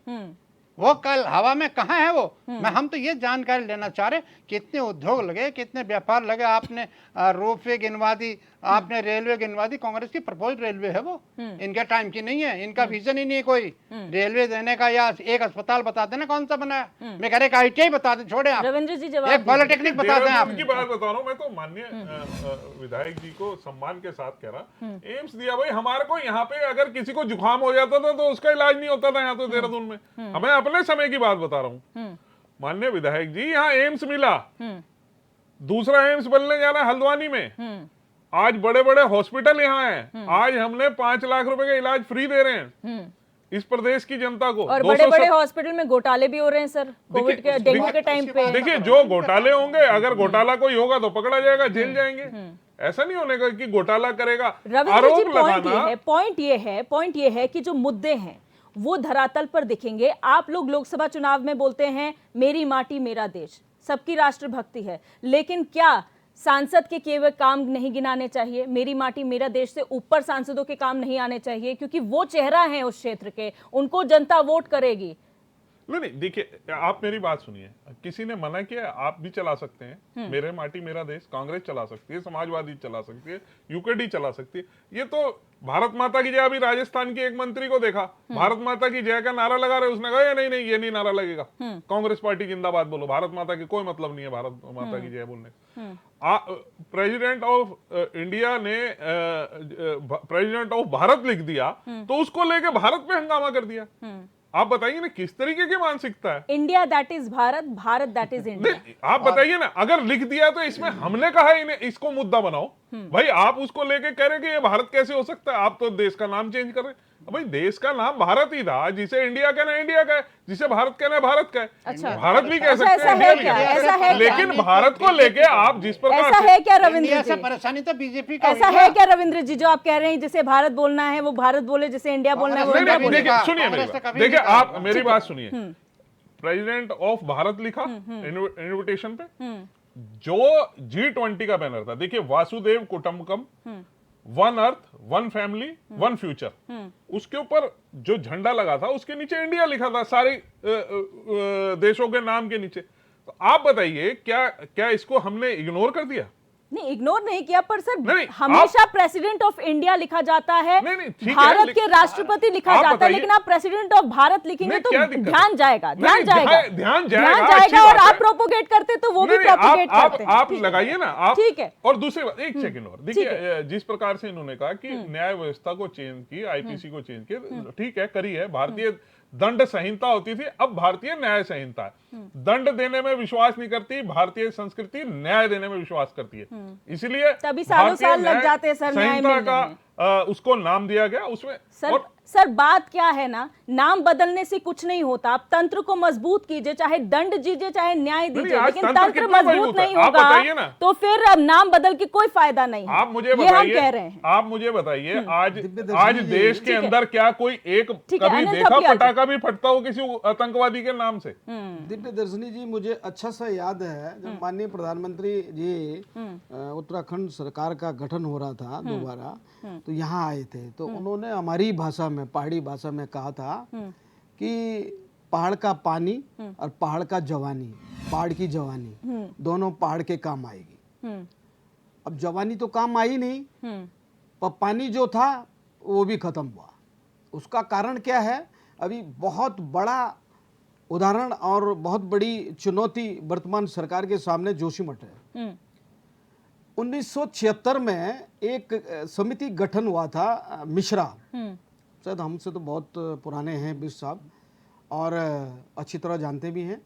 वो कल हवा में कहाँ है वो? हम तो ये जानकारी लेना चाह रहे, कितने उद्योग लगे, कितने व्यापार लगे। आपने रोपवे गिनवा दी, आपने रेलवे गिनवा दी। कांग्रेस की प्रपोज रेलवे है वो, इनके टाइम की नहीं है, इनका विजन ही नहीं है कोई रेलवे देने का। या एक अस्पताल बता देना कौन सा बनाया, मैं कह रहे ITI बता दे, छोड़े आप। रविंद्र जी जवाब एक पॉलिटेक्निक बता दें आप। उनकी बात बता रहा हूँ मैं तो, माननीय विधायक जी को सम्मान के साथ कह रहा, एम्स दिया भाई हमारे को। यहाँ पे अगर किसी को जुकाम हो जाता था तो उसका इलाज नहीं होता था यहाँ तो देहरादून में। हमें अपने समय की बात बता रहा हूँ माननीय विधायक जी। यहाँ एम्स मिला, दूसरा एम्स बनने जा रहा है हल्द्वानी में। आज बड़े बड़े हॉस्पिटल यहाँ हैं। आज हमने 5 लाख रुपए का इलाज फ्री दे रहे हैं इस प्रदेश की जनता को। और बड़े बड़े हॉस्पिटल में घोटाले भी हो रहे हैं सर, कोविड के, डेंगू के टाइम पे। देखिए, जो घोटाले होंगे, अगर घोटाला कोई होगा तो पकड़ा जाएगा, जेल जाएंगे। ऐसा नहीं होने का कि घोटाला करेगा। रविंद्र जी, पॉइंट ये है कि जो मुद्दे हैं वो धरातल पर दिखेंगे। आप लोग लोकसभा चुनाव में बोलते हैं मेरी माटी मेरा देश, सबकी राष्ट्रभक्ति है, लेकिन क्या सांसद के केवल काम नहीं गिनाने चाहिए? मेरी माटी मेरा देश से ऊपर सांसदों के काम नहीं आने चाहिए? क्योंकि वो चेहरा है उस क्षेत्र के, उनको जनता वोट करेगी। नहीं, देखिए आप मेरी बात सुनिए। किसी ने मना किया? आप भी चला सकते हैं मेरे माटी मेरा देश, कांग्रेस चला सकती है, समाजवादी चला सकती है, यूकेडी चला सकती है। ये तो भारत माता की जय, अभी राजस्थान के एक मंत्री को देखा, भारत माता की जय का नारा लगा रहे, उसने कहा नहीं ये नहीं नारा लगेगा, कांग्रेस पार्टी जिंदाबाद बोलो, भारत माता की कोई मतलब नहीं है भारत माता की जय बोलने। प्रेसिडेंट ऑफ इंडिया ने प्रेसिडेंट ऑफ भारत लिख दिया तो उसको लेके भारत पे हंगामा कर दिया। आप बताइए ना किस तरीके की मानसिकता है? India that is Bharat, Bharat that is India. आप बताइए ना, अगर लिख दिया तो इसमें हमने कहा इन्हें इसको मुद्दा बनाओ भाई। आप उसको लेके कह रहे कि ये भारत कैसे हो सकता है? आप तो देश का नाम चेंज कर रहे हैं। भाई देश का नाम भारत ही था, जिसे इंडिया कहना इंडिया का है, जिसे भारत कहना है भारत का है। अच्छा, भारत भी कह सकते ऐसा है क्या? ऐसा है लेकिन भारत को लेके आप जिस प्रकार ऐसा है क्या रविंद्र जी? परेशानी तो बीजेपी का ऐसा है क्या रविंद्र जी जो आप कह रहे हैं जिसे भारत बोलना है वो भारत बोले, जिसे इंडिया बोलना है वो इंडिया बोले? देखिए सुनिए देखिए आप मेरी बात सुनिए। प्रेसिडेंट ऑफ भारत लिखा इन्विटेशन पे, जो G20 का बैनर था, देखिए वासुदेव कुटुंबकम, one earth, one family, one future, उसके ऊपर जो झंडा लगा था उसके नीचे इंडिया लिखा था, सारे देशों के नाम के नीचे। तो आप बताइए क्या इसको हमने इग्नोर कर दिया? नहीं, इग्नोर नहीं किया, पर सर हमेशा प्रेसिडेंट ऑफ इंडिया लिखा जाता है, भारत के राष्ट्रपति लिखा जाता है, लेकिन आप प्रेसिडेंट ऑफ भारत लिखेंगे तो ध्यान जाएगा और आप प्रोपोगेट करते तो वो भी प्रोपोगेट करते हैं। आप लगाइए ना आप, ठीक है। और दूसरी बात, एक सेकंड और देखिए, जिस प्रकार से इन्होंने कहा कि न्याय व्यवस्था को चेंज की, आईपीसी को चेंज किया, ठीक है, करी है। भारतीय दंड संहिता होती थी, अब भारतीय न्याय संहिता है। दंड देने में विश्वास नहीं करती भारतीय संस्कृति, न्याय देने में विश्वास करती है। इसलिए तभी सालों साल लग जाते हैं सर न्याय मिलने में। उसको नाम दिया गया उसमें। सर बात क्या है ना, नाम बदलने से कुछ नहीं होता। आप तंत्र को मजबूत कीजिए, चाहे दंड दीजिए चाहे न्याय दीजिए, लेकिन तंत्र मजबूत नहीं होगा तो फिर नाम बदल के कोई फायदा नहीं है। आप मुझे बताइए, आप मुझे बताइए, आज देश के अंदर क्या कोई एक कभी देखा पटाखा भी फटता हो किसी आतंकवादी के नाम से? दिव्य दर्शनी जी, मुझे अच्छा सा याद है जब माननीय प्रधानमंत्री जी उत्तराखंड सरकार का गठन हो रहा था दोबारा, तो यहाँ आए थे, तो उन्होंने हमारी भाषा में, पहाड़ी भाषा में कहा था कि पहाड़ का पानी और पहाड़ का जवानी पहाड़ की जवानी, दोनों पहाड़ के काम आएगी। अब जवानी तो काम आई नहीं, पर पानी जो था वो भी खत्म हुआ। उसका कारण क्या है? अभी बहुत बड़ा उदाहरण और बहुत बड़ी चुनौती वर्तमान सरकार के सामने जोशीमठ है। 1976 में एक समिति गठन हुआ था, मिश्रा, शायद हमसे तो बहुत पुराने हैं बिश साहब और अच्छी तरह जानते भी हैं।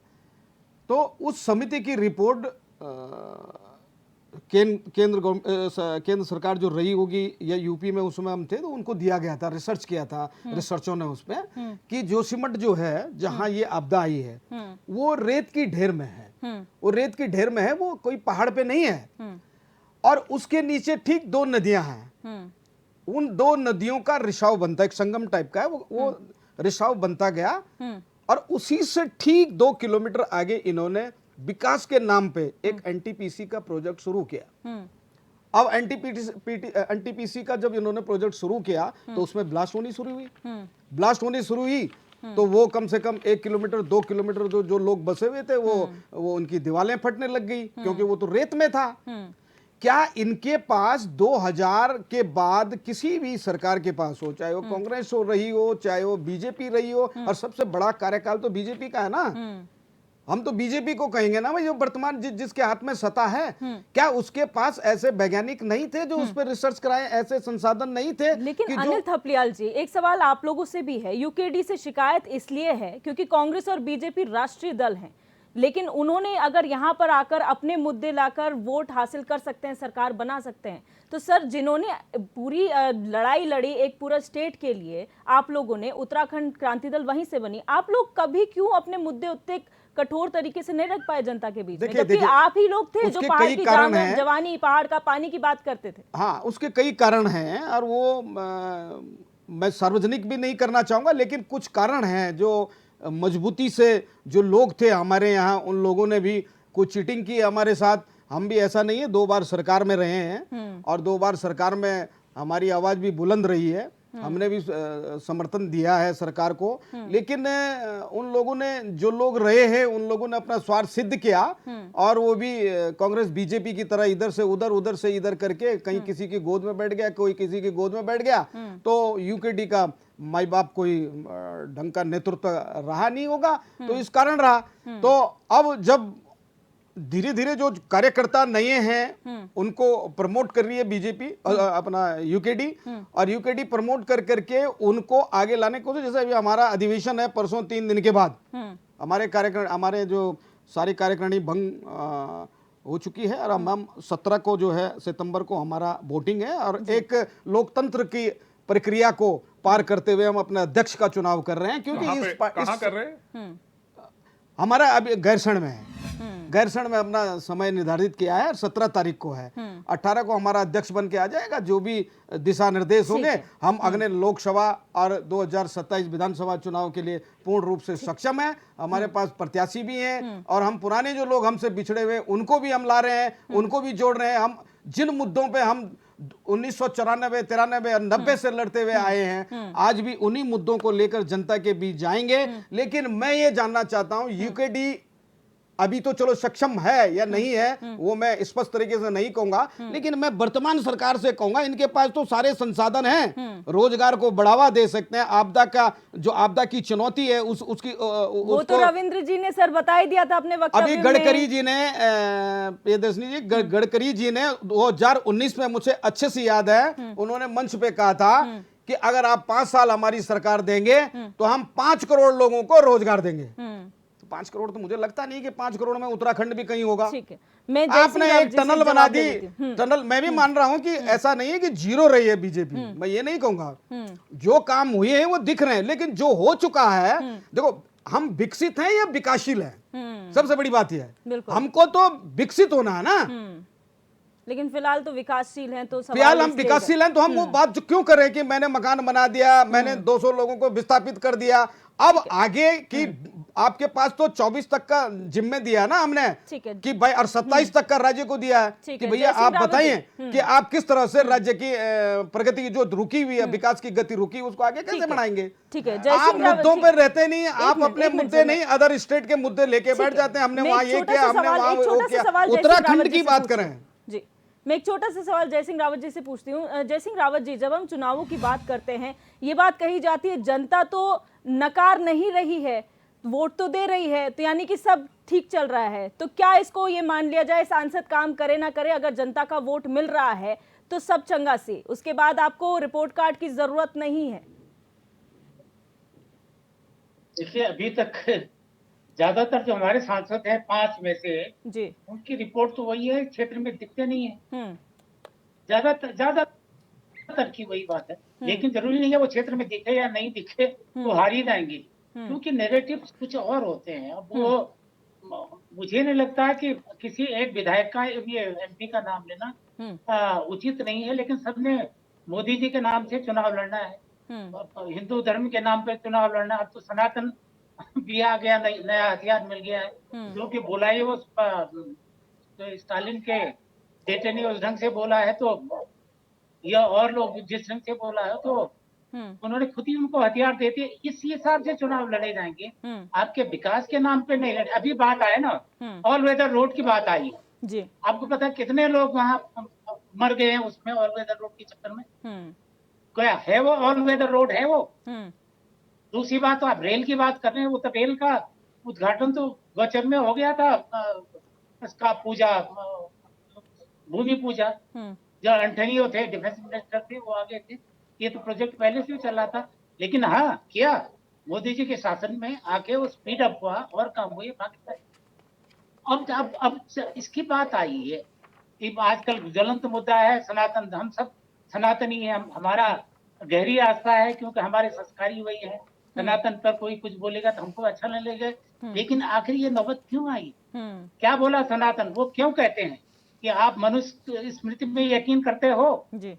तो उस समिति की रिपोर्ट केंद्र सरकार जो रही होगी या यूपी में उस समय हम थे तो उनको दिया गया था, रिसर्च किया था रिसर्चों ने उसमें कि जोशीमठ जो है जहां ये आपदा आई है वो रेत की ढेर में है। वो रेत की ढेर में है, वो कोई पहाड़ पे नहीं है। और उसके नीचे ठीक दो नदियां हैं। उन दो नदियों का रिसाव बनता है, एक संगम टाइप का है, वो रिसाव बनता गया। और उसी से ठीक 2 किलोमीटर आगे इन्होंने विकास के नाम पे एक एनटीपीसी का प्रोजेक्ट शुरू किया। अब एनटीपीसी का जब इन्होंने प्रोजेक्ट शुरू किया तो उसमें ब्लास्ट होनी शुरू हुई। ब्लास्ट होनी शुरू हुई तो वो कम से कम 1 किलोमीटर 2 किलोमीटर जो लोग बसे हुए थे वो उनकी दीवारें फटने लग गई, क्योंकि वो तो रेत में था। क्या इनके पास 2000 के बाद किसी भी सरकार के पास हो, चाहे वो कांग्रेस हो रही हो, चाहे वो बीजेपी रही हो, और सबसे बड़ा कार्यकाल तो बीजेपी का है ना, हम तो बीजेपी को कहेंगे ना भाई, जो वर्तमान जिसके हाथ में सत्ता है, क्या उसके पास ऐसे वैज्ञानिक नहीं थे जो उस पर रिसर्च कराएं, ऐसे संसाधन नहीं थे? लेकिन अनिल थपलियाल जी, एक सवाल आप लोगों से भी है। यूकेडी से शिकायत इसलिए है क्योंकि कांग्रेस और बीजेपी राष्ट्रीय दल हैं, लेकिन उन्होंने अगर यहाँ पर आकर अपने मुद्दे लाकर वोट हासिल कर सकते हैं, सरकार बना सकते हैं, तो सर जिन्होंने पूरी लड़ाई लड़ी एक पूरा स्टेट के लिए, आप लोगों ने, उत्तराखंड क्रांति दल वहीं से बनी, आप लोग कभी क्यों अपने मुद्दे उतने कठोर तरीके से नहीं रख पाए जनता के बीच में? जबकि आप ही लोग थे जो पहाड़ की जवानी, पहाड़ का पानी की बात करते थे। हाँ, उसके कई कारण हैं और वो मैं सार्वजनिक भी नहीं करना चाहूंगा, लेकिन कुछ कारण हैं जो मजबूती से जो लोग थे हमारे यहाँ, उन लोगों ने भी कुछ चीटिंग की हमारे साथ। हम भी, ऐसा नहीं है, 2 बार सरकार में रहे हैं और 2 बार सरकार में हमारी आवाज भी बुलंद रही है, हमने भी समर्थन दिया है सरकार को। लेकिन उन लोगों ने, जो लोग रहे हैं, उन लोगों ने अपना स्वार्थ सिद्ध किया और वो भी कांग्रेस बीजेपी की तरह इधर से उधर, उधर से इधर करके, कहीं किसी की गोद में बैठ गया, कोई किसी की गोद में बैठ गया। तो यूकेडी का माई बाप कोई ढंग का नेतृत्व रहा नहीं होगा, तो इस कारण रहा। तो अब जब धीरे धीरे जो कार्यकर्ता नए हैं उनको प्रमोट कर रही है बीजेपी, अपना यूकेडी, और यूकेडी प्रमोट कर करके उनको आगे लाने को, जैसे अभी हमारा अधिवेशन है परसों 3 दिन के बाद, हमारे जो सारी कार्यकारिणी भंग हो चुकी है और हम 17 को जो है सितंबर को हमारा वोटिंग है और एक लोकतंत्र की प्रक्रिया को पार करते हुए हम अपने अध्यक्ष का चुनाव कर रहे हैं। क्योंकि कहाँ कर रहे हैं? हमारा अभी गैरसैंण में है, गैरसैंण में अपना समय निर्धारित किया है, 17 तारीख को है। 18 को हमारा अध्यक्ष बन के आ जाएगा, जो भी दिशा निर्देश होंगे हम अगले लोकसभा और 2027 विधानसभा चुनाव के लिए पूर्ण रूप से सक्षम है। हमारे पास प्रत्याशी भी हैं और हम पुराने जो लोग हमसे बिछड़े हुए उनको भी हम ला रहे हैं, उनको भी जोड़ रहे हैं। हम जिन मुद्दों पे हम 1994, 93 और 90 से लड़ते हुए आए हैं, आज भी उन्हीं मुद्दों को लेकर जनता के बीच जाएंगे। लेकिन मैं ये जानना चाहता हूं, यूकेडी अभी तो चलो सक्षम है या नहीं है वो मैं स्पष्ट तरीके से नहीं कहूंगा, लेकिन मैं वर्तमान सरकार से कहूंगा इनके पास तो सारे संसाधन हैं, रोजगार को बढ़ावा दे सकते हैं। आपदा का जो आपदा की चुनौती है उसकी वो तो रविंद्र जी ने सर बता ही दिया था अपने वक्तव्य में। अभी गडकरी जी ने, प्रियदर्शनी जी, गडकरी जी ने 2019 में, मुझे अच्छे से याद है, उन्होंने मंच पे कहा था कि अगर आप 5 साल हमारी सरकार देंगे तो हम 5 करोड़ लोगों को रोजगार देंगे। 5 करोड़ तो मुझे लगता नहीं कि 5 करोड़ में उत्तराखंड भी कहीं होगा। ठीक है, मैं आपने एक टनल बना दी, टनल, मैं भी मान रहा हूं कि ऐसा नहीं है कि जीरो रही है बीजेपी, मैं ये नहीं कहूंगा। जो काम हुए हैं वो दिख रहे हैं, लेकिन जो हो चुका है, देखो हम विकसित हैं या विकासशील हैं, सबसे बड़ी बात यह है। हमको तो विकसित होना है ना, लेकिन फिलहाल तो विकासशील हैं। तो फिलहाल हम विकासशील हैं, तो हम वो बात क्यों कर रहे हैं कि मैंने मकान बना दिया, मैंने 200 लोगों को विस्थापित कर दिया। अब आगे की आपके पास तो 24 तक का जिम्मे दिया है ना हमने, ठीक है। कि भाई, और 27 तक का राज्य को दिया है ठीक कि है, भैया जयसिंह आप रावत बताइए जी। कि आप किस तरह से राज्य की प्रगति की जो रुकी हुई है, विकास की गति रुकी, उसको आगे कैसे ठीक है। बढ़ाएंगे। ठीक है, आप जयसिंह रावत मुद्दों जी। पर रहते नहीं, आप मिनट, अपने एक मिनट मुद्दे सर, नहीं, अदर स्टेट के मुद्दे लेके बैठ जाते हैं। हमने मैं वहां एक ये छोटा किया, सा हमने सवाल- वहां एक वो छोटा सा किया। सवाल जयसिंह रावत उत्तराखंड जी की से बात पूछती करें। हूँ। जी, मैं एक छोटा सा सवाल जयसिंह रावत जी से पूछती हूँ। जयसिंह रावत जी, जब हम चुनावों की बात करते हैं, ये बात कही जाती है जनता तो नकार नहीं रही है, वोट तो दे रही है, तो यानी कि सब ठीक चल रहा है। तो क्या इसको ये मान लिया जाए, सांसद काम करे ना करे, अगर जनता का वोट मिल रहा है तो सब चंगा सी, उसके बाद आपको रिपोर्ट कार्ड की जरूरत नहीं है? देखिए, अभी तक ज्यादातर जो हमारे सांसद हैं 5 में से, जी। उनकी रिपोर्ट तो वही है, क्षेत्र में दिखते नहीं है। हम्म। ज्यादातर की वही बात है। लेकिन जरूरी नहीं है वो क्षेत्र में दिखे या नहीं दिखे तो हार ही जाएंगे, क्योंकि नैरेटिव कुछ और होते हैं। अब वो मुझे नहीं लगता है कि किसी एक विधायक का, ये एमपी का नाम लेना उचित नहीं है, लेकिन सबने मोदी जी के नाम से चुनाव लड़ना है, हिंदू धर्म के नाम पे चुनाव लड़ना। अब तो सनातन भी आ गया, नया हथियार मिल गया है, जो कि बोला ही वो तो स्टालिन के बेटे ने उस ढंग से बोला है, तो या और लोग जिस ढंग से बोला है, तो उन्होंने खुद ही उनको हथियार देते, इस हिसाब से चुनाव लड़े जाएंगे। आपके विकास के नाम पे नहीं लड़े। अभी बात आए ना, ऑल वेदर रोड की बात आई जी। आपको पता है कितने लोग वहां मर गए हैं उसमें, ऑल वेदर रोड के चक्कर में। क्या है वो ऑल वेदर रोड है वो? दूसरी बात, तो आप रेल की बात कर रहे हैं, वो तो रेल का उद्घाटन तो गौचर में हो गया था, उसका पूजा, भूमि पूजा, जो एंटोनियो थे, डिफेंस मिनिस्टर थे, वो आगे थे। ये तो प्रोजेक्ट पहले से चल रहा था, लेकिन हाँ, क्या मोदी जी के शासन में आके वो स्पीड अप हुआ और काम हुए बाकी। अब इसकी बात आई है कि आजकल ज्वलंत मुद्दा है सनातन। हम सब सनातनी है, हमारा गहरी आस्था है, क्योंकि हमारे संस्कारी वही है। सनातन पर कोई कुछ बोलेगा तो हमको अच्छा नहीं लगेगा, लेकिन आखिर ये नौबत क्यों आई? क्या बोला सनातन? वो क्यों कहते हैं कि आप मनुष्य स्मृति में यकीन करते हो? जी।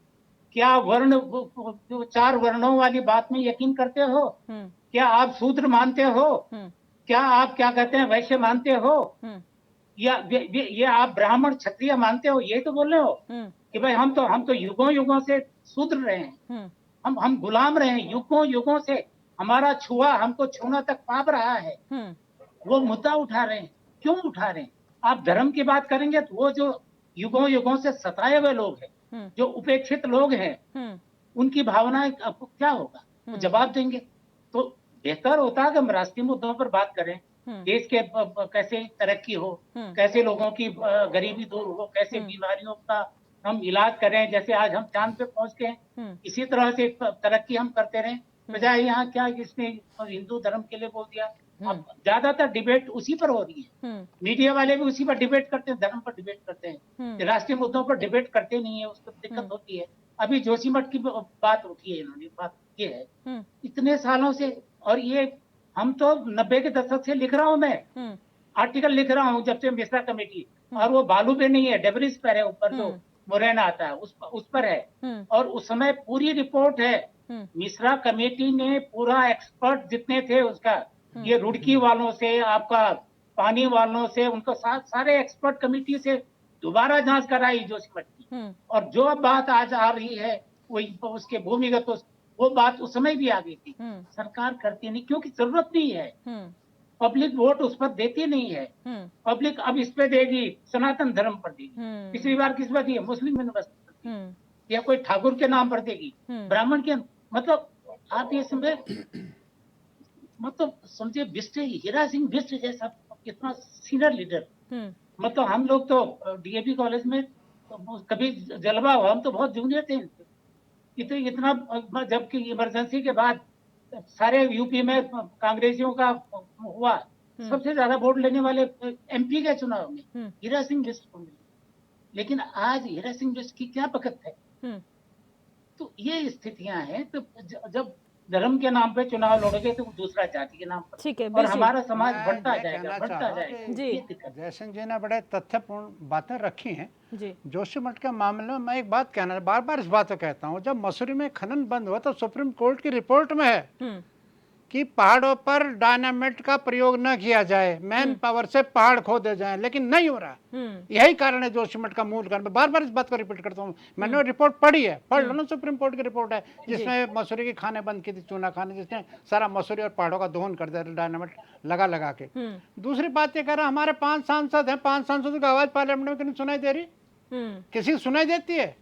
क्या वर्ण, जो 4 वर्णों वाली बात में यकीन करते हो? क्या आप शूद्र मानते हो? क्या आप क्या कहते हैं, वैश्य मानते हो? या ये आप ब्राह्मण क्षत्रिय मानते हो? ये तो बोल रहे हो कि भाई हम तो युगों युगों से शूद्र रहे हैं, हम गुलाम रहे हैं युगों युगों से, हमारा छुआ हमको छूना तक पाप रहा है। वो मुद्दा उठा रहे हैं। क्यों उठा रहे हैं? आप धर्म की बात करेंगे तो वो जो युगों युगों से सताए हुए लोग हैं, जो उपेक्षित लोग हैं, उनकी भावनाएं आपको क्या होगा? वो जवाब देंगे। तो बेहतर होता है कि हम राष्ट्रीय मुद्दों पर बात करें, देश के कैसे तरक्की हो, कैसे लोगों की गरीबी दूर हो, कैसे बीमारियों का हम इलाज करें। जैसे आज हम चांद पे पहुंच गए, इसी तरह से तरक्की हम करते रहें, बजाय यहाँ क्या इसने हिंदू धर्म के लिए बोल दिया। अब ज्यादातर डिबेट उसी पर हो रही है, मीडिया वाले भी उसी पर डिबेट करते हैं, धर्म पर डिबेट करते हैं, राष्ट्रीय मुद्दों पर डिबेट करते नहीं है, उसको दिक्कत होती है। अभी जोशीमठ की बात उठी है, इन्होंने बात ये है इतने सालों से, और ये हम तो 90 के दशक से लिख रहा हूं, मैं आर्टिकल लिख रहा हूं जब से मिश्रा कमेटी, और वो बालू पे नहीं है, डेब्रिस पर है, ऊपर जो मुरैना आता है उस पर है, और उस समय पूरी रिपोर्ट है। मिश्रा कमेटी ने पूरा एक्सपर्ट जितने थे उसका, ये रुड़की वालों से, आपका पानी वालों से, उनको सारे एक्सपर्ट कमेटी से दोबारा जांच कराई जोशीमठ की, और जो अब बात आज आ रही है वो उसके भूमिगत, वो बात उस समय भी आ गई थी। सरकार करती नहीं, क्योंकि जरूरत नहीं है। पब्लिक वोट उस पर देती नहीं है। पब्लिक अब इस पे देगी, सनातन धर्म पर देगी, पिछली बार किस पर दी है? मुस्लिम यूनिवर्सिटी पर दी, या कोई ठाकुर के नाम पर देगी, ब्राह्मण के, मतलब आप ये समझे, मतलब समझे बिष्ट, हीरा सिंह बिष्ट जैसा कितना सीनियर लीडर, मतलब हम लोग तो डीएवी कॉलेज में कभी जलवा हुआ, हम तो बहुत जूनियर थे, इतना, जबकि इमरजेंसी के बाद सारे यूपी में कांग्रेसियों का हुआ, सबसे ज्यादा वोट लेने वाले एमपी के चुनाव में हीरा सिंह बिष्ट को मिले। लेकिन आज हीरा सिंह बिष्ट की क्या बकत है? तो ये स्थितियां हैं। तो जब धर्म के नाम पे चुनाव लड़ोगे तो दूसरा जाति के नाम पर, ठीक है, और हमारा समाज बढ़ता मैं जाएगा, कहना बढ़ता चाह रहा हूं जाएगा। जी। जयसिंह जी ने बड़े तथ्यपूर्ण बातें रखी हैं। जी। जोशीमठ के मामले में मैं एक बात कहना, बार बार इस बात को कहता हूं, जब मसूरी में खनन बंद हुआ तो सुप्रीम कोर्ट की रिपोर्ट में है कि पहाड़ों पर डायनामाइट का प्रयोग न किया जाए, मैन पावर से पहाड़ खोदे जाएं, लेकिन नहीं हो रहा। यही कारण है जोशीमठ का मूल कारण। मैं बार बार इस बात को रिपीट करता हूँ। मैंने वो रिपोर्ट पढ़ी है, पढ़ लो ना, सुप्रीम कोर्ट की रिपोर्ट है, जिसमें मसूरी की खाने बंद की थी, चूना खाने, जिसने सारा मसूरी और पहाड़ों का दोहन कर दिया डायनामाइट लगा लगा के। दूसरी बात ये कह रहा, हमारे 5 सांसद हैं, 5 सांसदों की आवाज पार्लियामेंट में क्यों सुनाई दे रही? किसी को सुनाई देती है?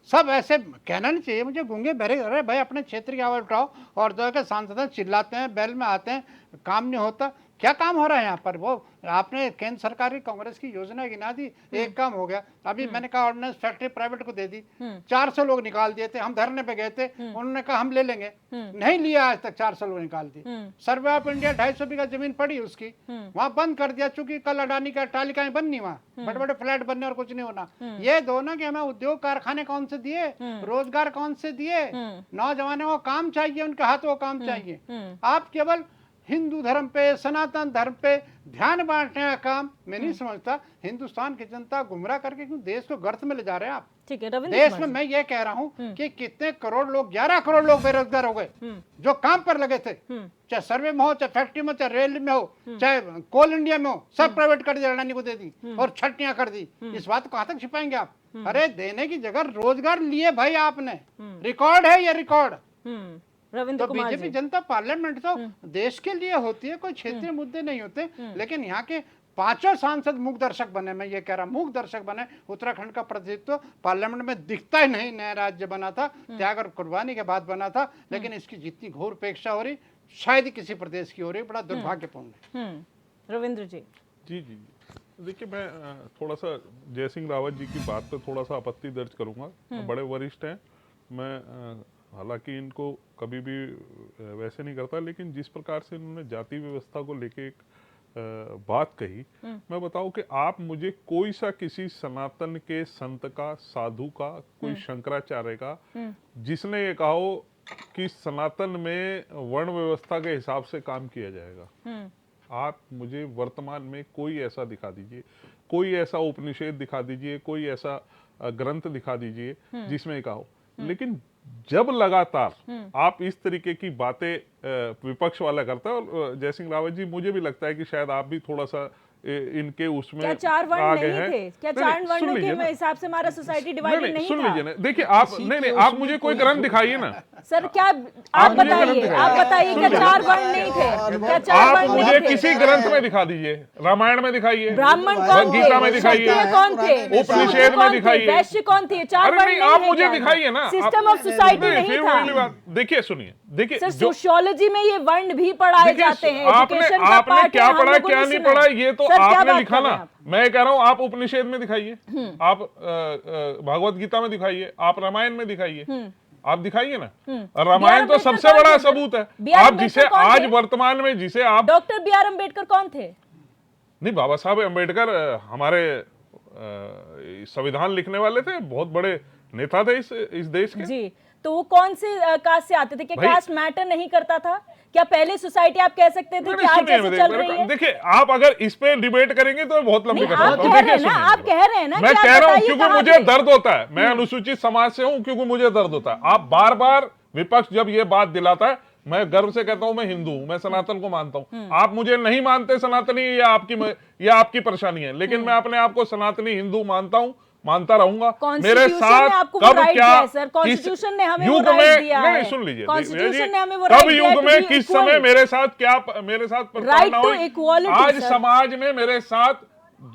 सब ऐसे कहना नहीं चाहिए मुझे, गूंगे बहरे। अरे भाई अपने क्षेत्र की आवाज उठाओ। और जो के सांसद चिल्लाते हैं, बैल में आते हैं, काम नहीं होता। क्या काम हो रहा है यहाँ पर? वो आपने केंद्र सरकार की कांग्रेस की योजना गिना दी, एक काम हो गया। अभी मैंने कहा ऑर्डिनेंस फैक्ट्री प्राइवेट को दे दी, 400 लोग निकाल दिए थे। हम धरने पे गए थे, उन्होंने कहा हम ले लेंगे, नहीं लिया आज तक, 400 लोग निकाल दिए। सर्वे ऑफ इंडिया 250 बीघा जमीन पड़ी उसकी, वहां बंद कर दिया, चूंकि कल अडानी का टालिकाएं बननी, वहां बड़े बड़े फ्लैट बनने और कुछ नहीं होना। ये दो ना कि हमें उद्योग कारखाने कौन से दिए, रोजगार कौन से दिए, नौजवानों को काम चाहिए, उनके हाथों को काम चाहिए। आप केवल हिंदू धर्म पे, सनातन धर्म पे ध्यान बांटने का काम मैं नहीं समझता। हिंदुस्तान की जनता गुमराह करके क्यों देश को गर्त में ले जा रहे हैं आप? ठीक है रविंद्र देश कुमार में जी। मैं ये कह रहा हूँ कि कितने करोड़ लोग, 11 करोड़ लोग बेरोजगार हो गए जो काम पर लगे थे। चाहे सर्वे में हो, चाहे फैक्ट्री में, चाहे रेल में हो, चाहे कोल इंडिया में हो, सब प्राइवेट कर दिया, अडानी को दे दी और छट्टियां कर दी। इस बात को कहां तक छिपाएंगे आप? अरे देने की जगह रोजगार लिए भाई आपने, रिकॉर्ड है ये, रिकॉर्ड। रविंद्र तो कुमार बीजेपी जी, जनता पार्लियामेंट तो देश के लिए होती है, कोई क्षेत्रीय मुद्दे नहीं होते। लेकिन यहाँ के 5 सांसद मूक दर्शक बने, मैं ये कह रहा हूँ मूक दर्शक बने। उत्तराखंड का प्रतिनिधित्व पार्लियामेंट में दिखता ही नहीं। नया राज्य बना था, त्याग और कुर्बानी के बाद बना था, लेकिन इसकी जितनी घोर उपेक्षा हो रही, शायद ही किसी प्रदेश की हो रही, बड़ा दुर्भाग्यपूर्ण है। रविंद्र जी। जी जी देखिए, मैं थोड़ा सा जय सिंह रावत जी की बात पे थोड़ा सा आपत्ति दर्ज करूंगा। बड़े वरिष्ठ हैं, मैं हालांकि इनको कभी भी वैसे नहीं करता, लेकिन जिस प्रकार से इन्होंने जाति व्यवस्था को लेके एक बात कही, मैं बताऊं कि आप मुझे कोई सा किसी सनातन के संत का, साधु का, कोई शंकराचार्य का, जिसने ये कहा हो कि सनातन में वर्ण व्यवस्था के हिसाब से काम किया जाएगा, आप मुझे वर्तमान में कोई ऐसा दिखा दीजिए, कोई ऐसा उपनिषद दिखा दीजिए, कोई ऐसा ग्रंथ दिखा दीजिए जिसमें कहा हो। लेकिन जब लगातार आप इस तरीके की बातें विपक्ष वाला करता है, और जय सिंह रावत जी, मुझे भी लगता है कि शायद आप भी थोड़ा सा इनके उसमें क्या 4 वर्ण आगे नहीं हैं। थे? क्या 4 वर्णों के हिसाब से हमारा सोसाइटी डिवाइडेड नहीं सुन था? लीजिए ना, देखिए आप नहीं आप मुझे कोई ग्रंथ दिखाइए ना। सर क्या आप मुझे ग्रंथ बताइए, दिखाइए। आप बताइए, क्या 4 वर्ण नहीं थे? क्या 4 आप वर्ण मुझे नहीं थे? किसी ग्रंथ में दिखा दीजिए, रामायण में दिखाइए, ब्राह्मण कौन थे? गीता में दिखाइए, क्षत्रिय कौन थे? उपनिषद शूद्र में कौन थे? दिखाइए। वैश्य कौन थे? 4 अरे वर्ण नहीं, नहीं आप है मुझे क्या? दिखाइए ना। सिस्टम ऑफ सोसाइटी नहीं फिर था। वही बात। देखिए सुनिए, देखिए सर जो सोशियोलॉजी में ये वर्ण भी पढ़ाए जाते हैं, आपने एजुकेशन का आपने पार्ट क्या है, हम पढ़ा लोगों क्या ने नहीं सुना है। पढ़ा ये तो सर, क्या आपने बात लिखा कर रहे ना। हैं आप? मैं कह रहा हूं आप उपनिषद में दिखाइए, आप भगवत गीता में दिखाइए, आप रामायण में दिखाइए, आप दिखाइए ना। रामायण तो सबसे बड़ा सबूत है। आप जिसे आज वर्तमान में जिसे आप डॉक्टर BR अम्बेडकर कौन थे? नहीं, बाबा साहब अम्बेडकर हमारे संविधान लिखने वाले थे, बहुत बड़े नेता थे इस देश के। जी, तो वो कौन से कास्ट से आते थे? क्या भाई- कास्ट मैटर नहीं करता था? क्या पहले सोसाइटी आप कह सकते थे कि आज जैसे चल रही है? देखिए, आप अगर इस पे डिबेट करेंगे तो बहुत लंबी नहीं, कथा आप होगी। कह रहे देखिए हैं ना, सुनिए, आप कह रहे हैं ना मैं कि आप कह रहा हूं बताइए क्योंकि कहाँ मुझे थे? दर्द होता है। मैं अनुसूचित समाज से हूं क्योंकि मुझे दर्द होता है। आप बार बार विपक्ष जब ये बात दिलाता है, मैं गर्व से कहता हूं मैं हिंदू हूं, मैं सनातन को मानता हूं। आप मुझे नहीं मानते सनातनी, ये आपकी परेशानी है, लेकिन मैं अपने आप को सनातनी हिंदू मानता हूं, मानता रहूंगा। मेरे साथ कब क्या कॉन्स्टिट्यूशन ने हमें वो युग राइट में दिया नहीं है। सुन लीजिए, कॉन्स्टिट्यूशन ने हमें वो कब राइट दिया युग है में to be किस equal। समय मेरे साथ प्रताड़ना to हुई। equality, आज sir। समाज में मेरे साथ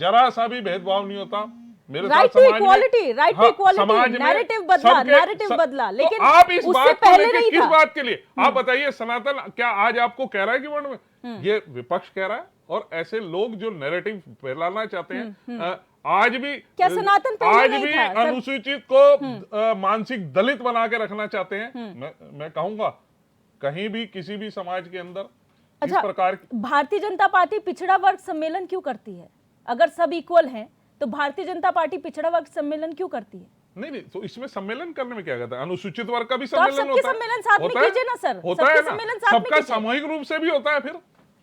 जरा सा भी भेदभाव नहीं होता। मेरे साथ राइट टू समाज में- इक्वालिटी, राइट टू हाँ, इक्वालिटी, समाज में नैरेटिव बदला, सबके- नैरेटिव बदला, लेकिन तो आप इस उससे बात को पहले लेके नहीं किस था। बात के लिए आप बताइए? सनातन क्या आज आपको कह रहा है कि वर्ण में? ये विपक्ष कह रहा है, और ऐसे लोग जो नैरेटिव फैलाना चाहते हैं, आज भी क्या सनातन पहले आज नहीं भी था, सर? अनुसूचित को मानसिक दलित बना के रखना चाहते हैं। मैं कहूंगा कहीं भी किसी भी समाज के अंदर इस अच्छा, प्रकार की भारतीय जनता पार्टी पिछड़ा वर्ग सम्मेलन क्यों करती है? अगर सब इक्वल हैं तो भारतीय जनता पार्टी पिछड़ा वर्ग सम्मेलन क्यों करती है? नहीं, तो इसमें सम्मेलन करने में क्या कहता है? अनुसूचित वर्ग का भी तो आप सम्मेलन सबके होता है। सम्मेलन साथ में होता है? कीजिए ना सर, होता सबके है ना, सम्मेलन साथ में सबका कीजिए। सामूहिक रूप से भी होता है। फिर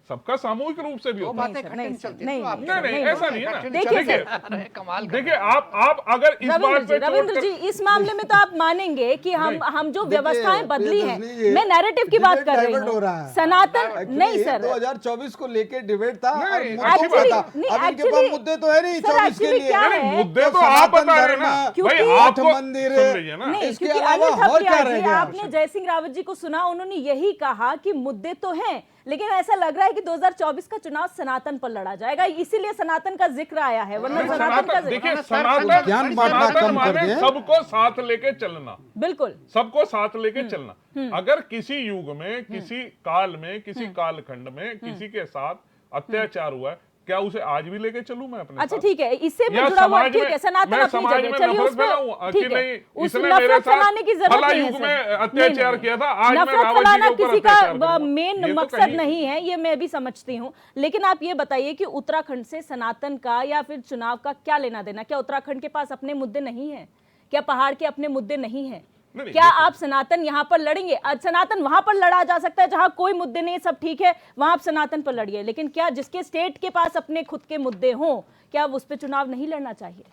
सबका सामूहिक रूप से भी वो होता है। बातें कठिन चलती नहीं, हैं, तो नहीं, आप- नहीं ऐसा नहीं है ना। देखिए देखिए कमाल देखिए आप अगर इस बात पे रविंद्र जी, इस मामले में तो आप मानेंगे कि हम जो व्यवस्थाएं बदली हैं, प्रियदर्शनी, मैं नैरेटिव की बात कर रही divert हो रहा हूँ। है। सनातन नहीं सर, 2024 को लेके डिबेट था और नहीं, मुद्दों पर actually- था। नहीं, अब इनके actually- पास मुद्दे तो है नहीं सर, 24 के actually लिए। क्या नहीं, है? मुद्दे तो तो आप सनातन बता रहे धर्म, हैं ना क्योंकि भाई, आठ आपको मंदिर, सुन लीजिए ना। नहीं, इसके क्योंकि अलावा अनिल और क्या थपलियाल रह जी, गया? आपने जयसिंह रावत जी को सुना, उन्होंने यही कहा कि मुद्दे तो हैं, लेकिन ऐसा लग रहा है कि 2024 का चुनाव सनातन पर लड़ा जाएगा, इसीलिए सनातन का जिक्र आया है, वरना सनातन का देखिए जिक्र सनातन ज्ञान बांटना सनातन कम कर माने दें। सबको साथ लेके चलना, बिल्कुल सबको साथ लेके चलना। अगर किसी युग में, किसी काल में, किसी कालखंड में किसी के साथ अत्याचार हुआ है, क्या उसे आज भी लेके चलूं मैं अपने अच्छा साथ? ठीक है, इससे या भी जुड़ा हुआ समाज ठीक में- है, सनातन मैं अपनी समाज जगह, में चलिए नफरत उस पे फैलाऊं ठीक कि है, नहीं, उस इसने मेरे नफरत साथ फैलाने की जरूरत फला नहीं है युग सर। में अत्याचार नहीं, किया था, आज मैं नफरत रावत जी फैलाना के ऊपर किसी अत्याचार का करूंगा। मेन ये तो मकसद कहीं- नहीं है, ये मैं भी समझती हूँ, लेकिन आप ये बताइए कि उत्तराखंड से सनातन का या फिर चुनाव का क्या लेना देना? क्या उत्तराखंड के पास अपने मुद्दे नहीं है? क्या पहाड़ के अपने मुद्दे नहीं है? नहीं, क्या आप सनातन यहाँ पर लड़ेंगे? आज सनातन वहां पर लड़ा जा सकता है जहां कोई मुद्दे नहीं, सब ठीक है, वहां आप सनातन पर लड़िए, लेकिन क्या जिसके स्टेट के पास अपने खुद के मुद्दे हों, क्या उस पर चुनाव नहीं लड़ना चाहिए?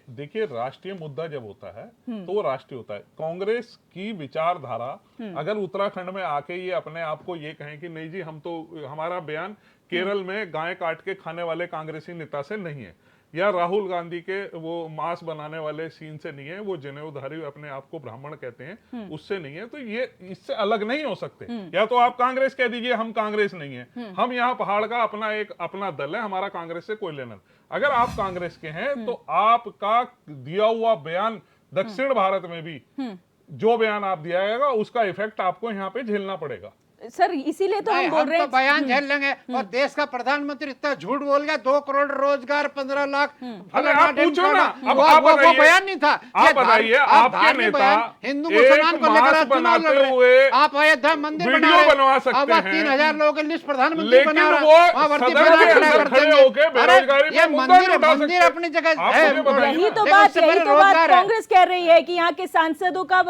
देखिए राष्ट्रीय मुद्दा जब होता है तो वो राष्ट्रीय होता है। कांग्रेस की विचारधारा अगर उत्तराखंड में आके ये अपने आप को ये कहें कि नहीं जी, हम तो, हमारा बयान केरल में गाय काट के खाने वाले कांग्रेसी नेता से नहीं है, या राहुल गांधी के वो मांस बनाने वाले सीन से नहीं है, वो जनेऊधारी अपने आप को ब्राह्मण कहते हैं, उससे नहीं है, तो ये इससे अलग नहीं हो सकते। या तो आप कांग्रेस कह दीजिए हम कांग्रेस नहीं है, हम यहाँ पहाड़ का अपना दल है, हमारा कांग्रेस से कोई लेना। अगर आप कांग्रेस के हैं तो आपका दिया हुआ बयान दक्षिण भारत में भी जो बयान आप दिया जाएगा उसका इफेक्ट आपको यहाँ पे झेलना पड़ेगा। सर इसीलिए तो हम बोल रहे तो हैं बयान झेल लेंगे। और देश का प्रधानमंत्री इतना झूठ बोल गया, 2 करोड़ रोजगार, 15 लाख। अरे आप पूछो ना, अब वो आप वो बताइए, बयान नहीं था। आप बताइए, आपके नेता हिंदू मुसलमान को लेकर मास्क आप चुनाव बनाते लड़ रहे हुए हैं। आप अयोध्या मंदिर बना वीडियो रहे हैं। बनवा सकते अब हैं। 3000 लोगों की लिस्ट प्रधानमंत्री लेकिन बना रहा है। वो वहाँ वर्दी सदन बना के खड़ा अंदर कर खड़े देंगे। होके बेरोजगारी ये पे मुद्दा नहीं उठा मंदिर सकते। अपनी जगह आप है। मुझे बताइए। यही तो लेकिन बात उससे पहले रोजगार है। कांग्रेस कह रही है कि यहाँ के सांसदों का